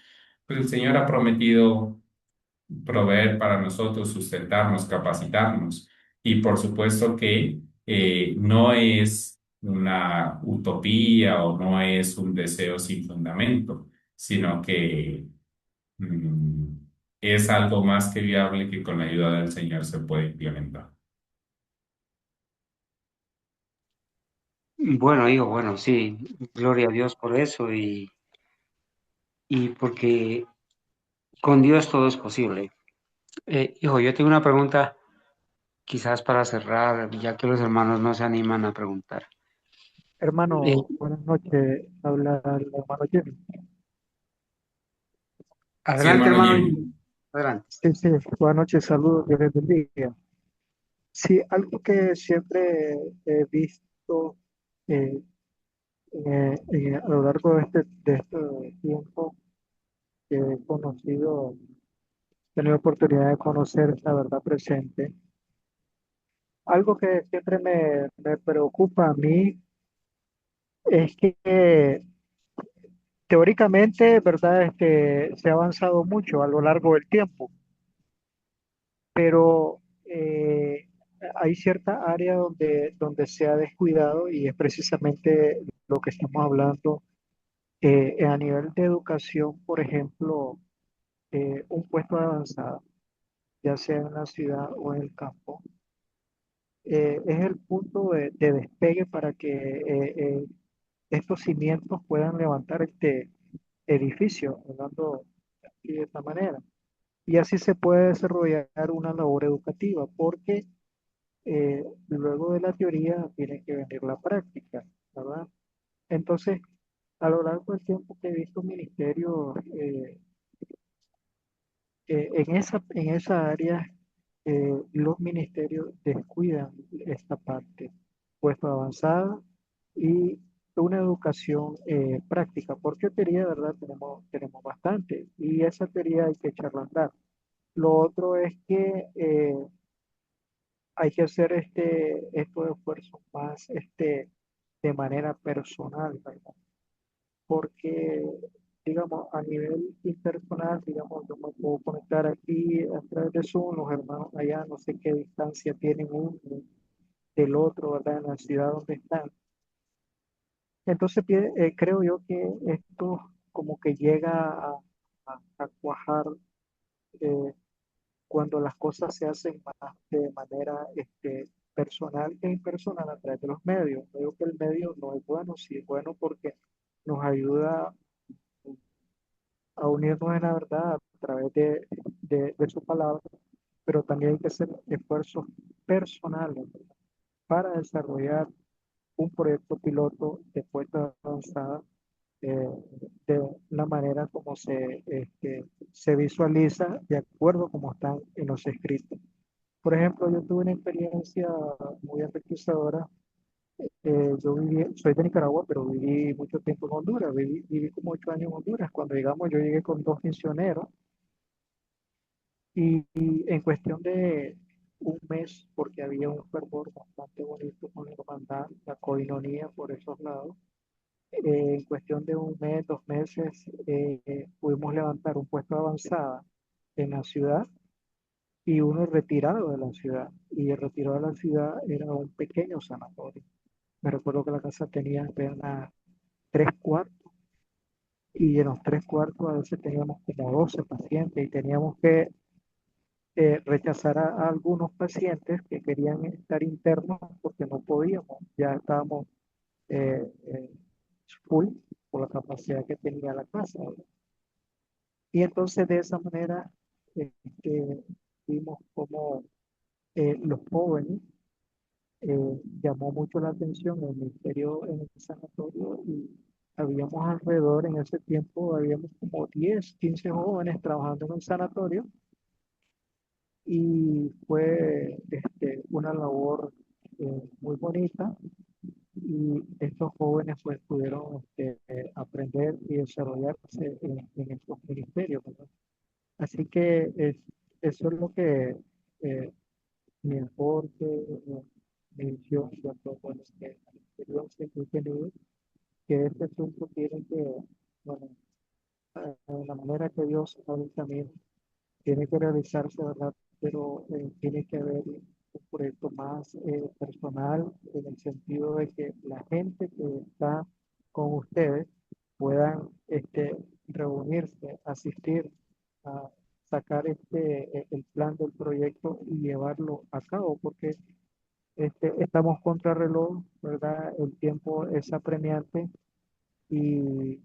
Pues el Señor ha prometido proveer para nosotros, sustentarnos, capacitarnos. Y por supuesto que no es una utopía o no es un deseo sin fundamento, sino que mm, es algo más que viable que con la ayuda del Señor se puede implementar. Bueno, hijo, bueno, sí, gloria a Dios por eso y porque con Dios todo es posible. Hijo, yo tengo una pregunta quizás para cerrar, ya que los hermanos no se animan a preguntar. Eh, Hermano, buenas noches. Habla el hermano Jimmy. Sí, Adelante, hermano hermano. Jimmy. Adelante. Sí, sí, buenas noches, saludos, Dios les bendiga. Sí, algo que siempre he visto eh, a lo largo de este tiempo que he conocido, he tenido oportunidad de conocer la verdad presente. Algo que siempre me preocupa a mí es que teóricamente, ¿verdad? Se ha avanzado mucho a lo largo del tiempo, pero hay cierta área donde se ha descuidado y es precisamente lo que estamos hablando a nivel de educación, por ejemplo, un puesto de avanzada, ya sea en la ciudad o en el campo, es el punto de despegue para que estos cimientos puedan levantar este edificio, hablando aquí de esta manera. Y así se puede desarrollar una labor educativa, porque luego de la teoría tiene que venir la práctica, ¿verdad? Entonces, a lo largo del tiempo que he visto ministerios en esa área, los ministerios descuidan esta parte, puesto avanzada y una educación práctica, porque teoría, de verdad, tenemos bastante y esa teoría hay que echarla a andar. Lo otro es que hay que hacer estos esfuerzos más de manera personal, ¿verdad? Porque, digamos, a nivel interpersonal, digamos, yo me puedo conectar aquí a través de Zoom, los hermanos allá, no sé qué distancia tienen uno del otro, ¿verdad? En la ciudad donde están. Entonces, creo yo que esto como que llega a cuajar eh, cuando las cosas se hacen más de manera personal e impersonal a través de los medios. Creo que el medio no es bueno, sí es bueno porque nos ayuda a unirnos en la verdad a través de su palabra, pero también hay que hacer esfuerzos personales para desarrollar un proyecto piloto de puesta avanzada eh, de la manera como se visualiza de acuerdo como están en los escritos. Por ejemplo, yo tuve una experiencia muy enriquecedora. Yo soy de Nicaragua, pero viví mucho tiempo en Honduras. Viví como 8 años en Honduras. Cuando llegamos, yo llegué con 2 misioneros y en cuestión de un mes, porque había un fervor bastante bonito con la hermandad, la coinonía por esos lados. En cuestión de un mes, 2 meses, pudimos levantar un puesto de avanzada en la ciudad y uno retirado de la ciudad. Y el retirado de la ciudad era un pequeño sanatorio. Me recuerdo que la casa tenía apenas 3 cuartos y en los 3 cuartos a veces teníamos como 12 pacientes y teníamos que rechazar a algunos pacientes que querían estar internos porque no podíamos, ya estábamos eh, eh, full por la capacidad que tenía la casa, ¿verdad? Y entonces de esa manera vimos como los jóvenes llamó mucho la atención el ministerio en el sanatorio y habíamos alrededor en ese tiempo, habíamos como 10 15 jóvenes trabajando en el sanatorio y fue una labor muy bonita y estos jóvenes pues pudieron aprender y desarrollarse en estos ministerios, ¿verdad? Así que eso es lo que eh, mi aporte, mi visión de acuerdo a la experiencia que he tenido, que este asunto tiene que, bueno, de la manera que Dios abre el camino, tiene que realizarse, ¿verdad? Pero tiene que haber un proyecto más personal en el sentido de que la gente que está con ustedes puedan reunirse, asistir a sacar el plan del proyecto y llevarlo a cabo, porque estamos contra reloj, ¿verdad? El tiempo es apremiante y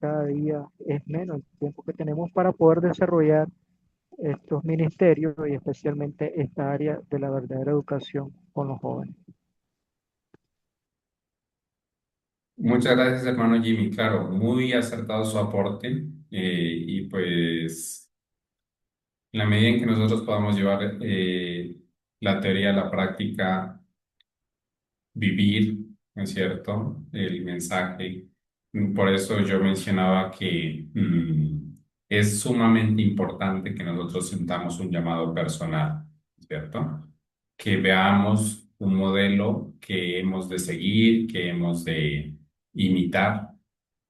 cada día es menos el tiempo que tenemos para poder desarrollar estos ministerios y especialmente esta área de la verdadera educación con los jóvenes. Muchas gracias, hermano Jimmy. Claro, muy acertado su aporte y pues en la medida en que nosotros podamos llevar la teoría a la práctica, vivir, ¿no es cierto?, el mensaje. Por eso yo mencionaba que es sumamente importante que nosotros sintamos un llamado personal, ¿cierto? Que veamos un modelo que hemos de seguir, que hemos de imitar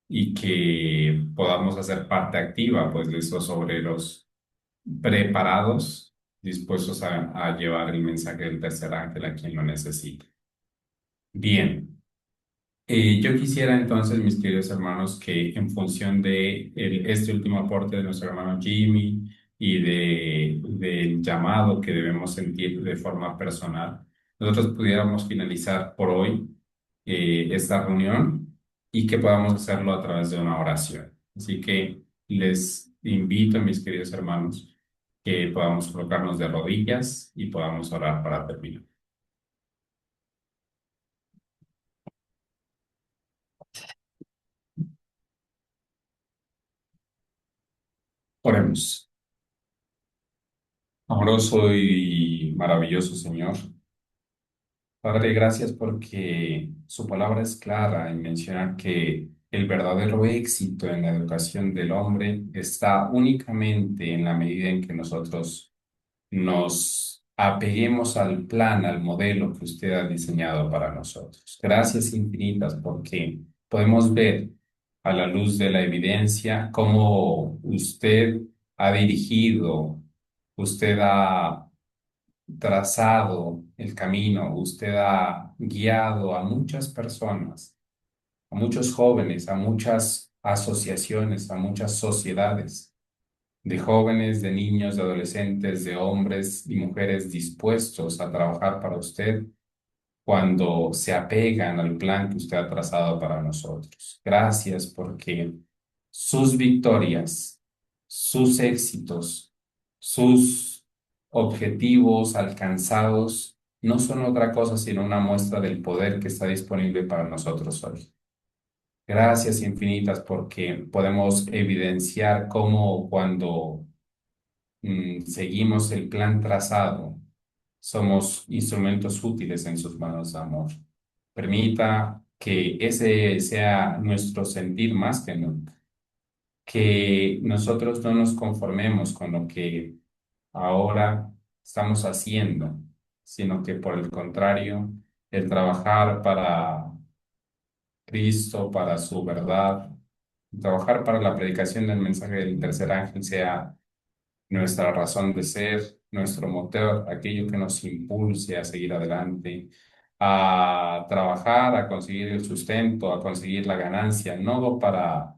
y que podamos hacer parte activa, pues, de esos obreros preparados, dispuestos a llevar el mensaje del tercer ángel a quien lo necesite. Bien. Yo quisiera entonces, mis queridos hermanos, que en función de este último aporte de nuestro hermano Jimmy y del llamado que debemos sentir de forma personal, nosotros pudiéramos finalizar por hoy esta reunión y que podamos hacerlo a través de una oración. Así que les invito, mis queridos hermanos, que podamos colocarnos de rodillas y podamos orar para terminar. Oremos. Amoroso y maravilloso Señor, Padre, gracias porque su palabra es clara en mencionar que el verdadero éxito en la educación del hombre está únicamente en la medida en que nosotros nos apeguemos al plan, al modelo que usted ha diseñado para nosotros. Gracias infinitas porque podemos ver a la luz de la evidencia cómo usted ha dirigido, usted ha trazado el camino, usted ha guiado a muchas personas, a muchos jóvenes, a muchas asociaciones, a muchas sociedades de jóvenes, de niños, de adolescentes, de hombres y mujeres dispuestos a trabajar para usted cuando se apegan al plan que usted ha trazado para nosotros. Gracias porque sus victorias, sus éxitos, sus objetivos alcanzados no son otra cosa sino una muestra del poder que está disponible para nosotros hoy. Gracias infinitas porque podemos evidenciar cómo cuando seguimos el plan trazado, somos instrumentos útiles en sus manos de amor. Permita que ese sea nuestro sentir más que nunca, que nosotros no nos conformemos con lo que ahora estamos haciendo, sino que por el contrario, el trabajar para Cristo, para su verdad, trabajar para la predicación del mensaje del tercer ángel sea nuestra razón de ser, nuestro motor, aquello que nos impulse a seguir adelante, a trabajar, a conseguir el sustento, a conseguir la ganancia, no para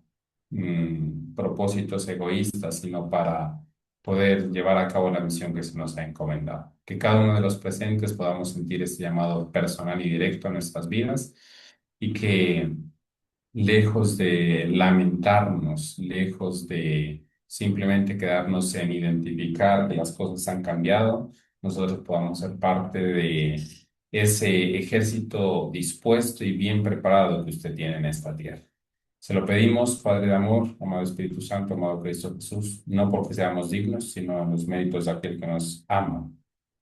propósitos egoístas, sino para poder llevar a cabo la misión que se nos ha encomendado. Que cada uno de los presentes podamos sentir este llamado personal y directo a nuestras vidas y que lejos de lamentarnos, lejos de simplemente quedarnos en identificar que las cosas han cambiado, nosotros podamos ser parte de ese ejército dispuesto y bien preparado que usted tiene en esta tierra. Se lo pedimos, Padre de amor, amado Espíritu Santo, amado Cristo Jesús, no porque seamos dignos, sino en los méritos de aquel que nos ama,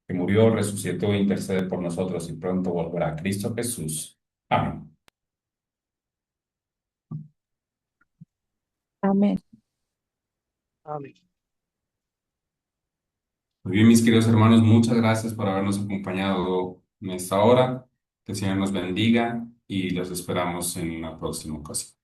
que murió, resucitó e intercede por nosotros y pronto volverá. Cristo Jesús. Amén. Amén. Amén. Muy bien, mis queridos hermanos, muchas gracias por habernos acompañado en esta hora. Que el Señor nos bendiga y los esperamos en la próxima ocasión.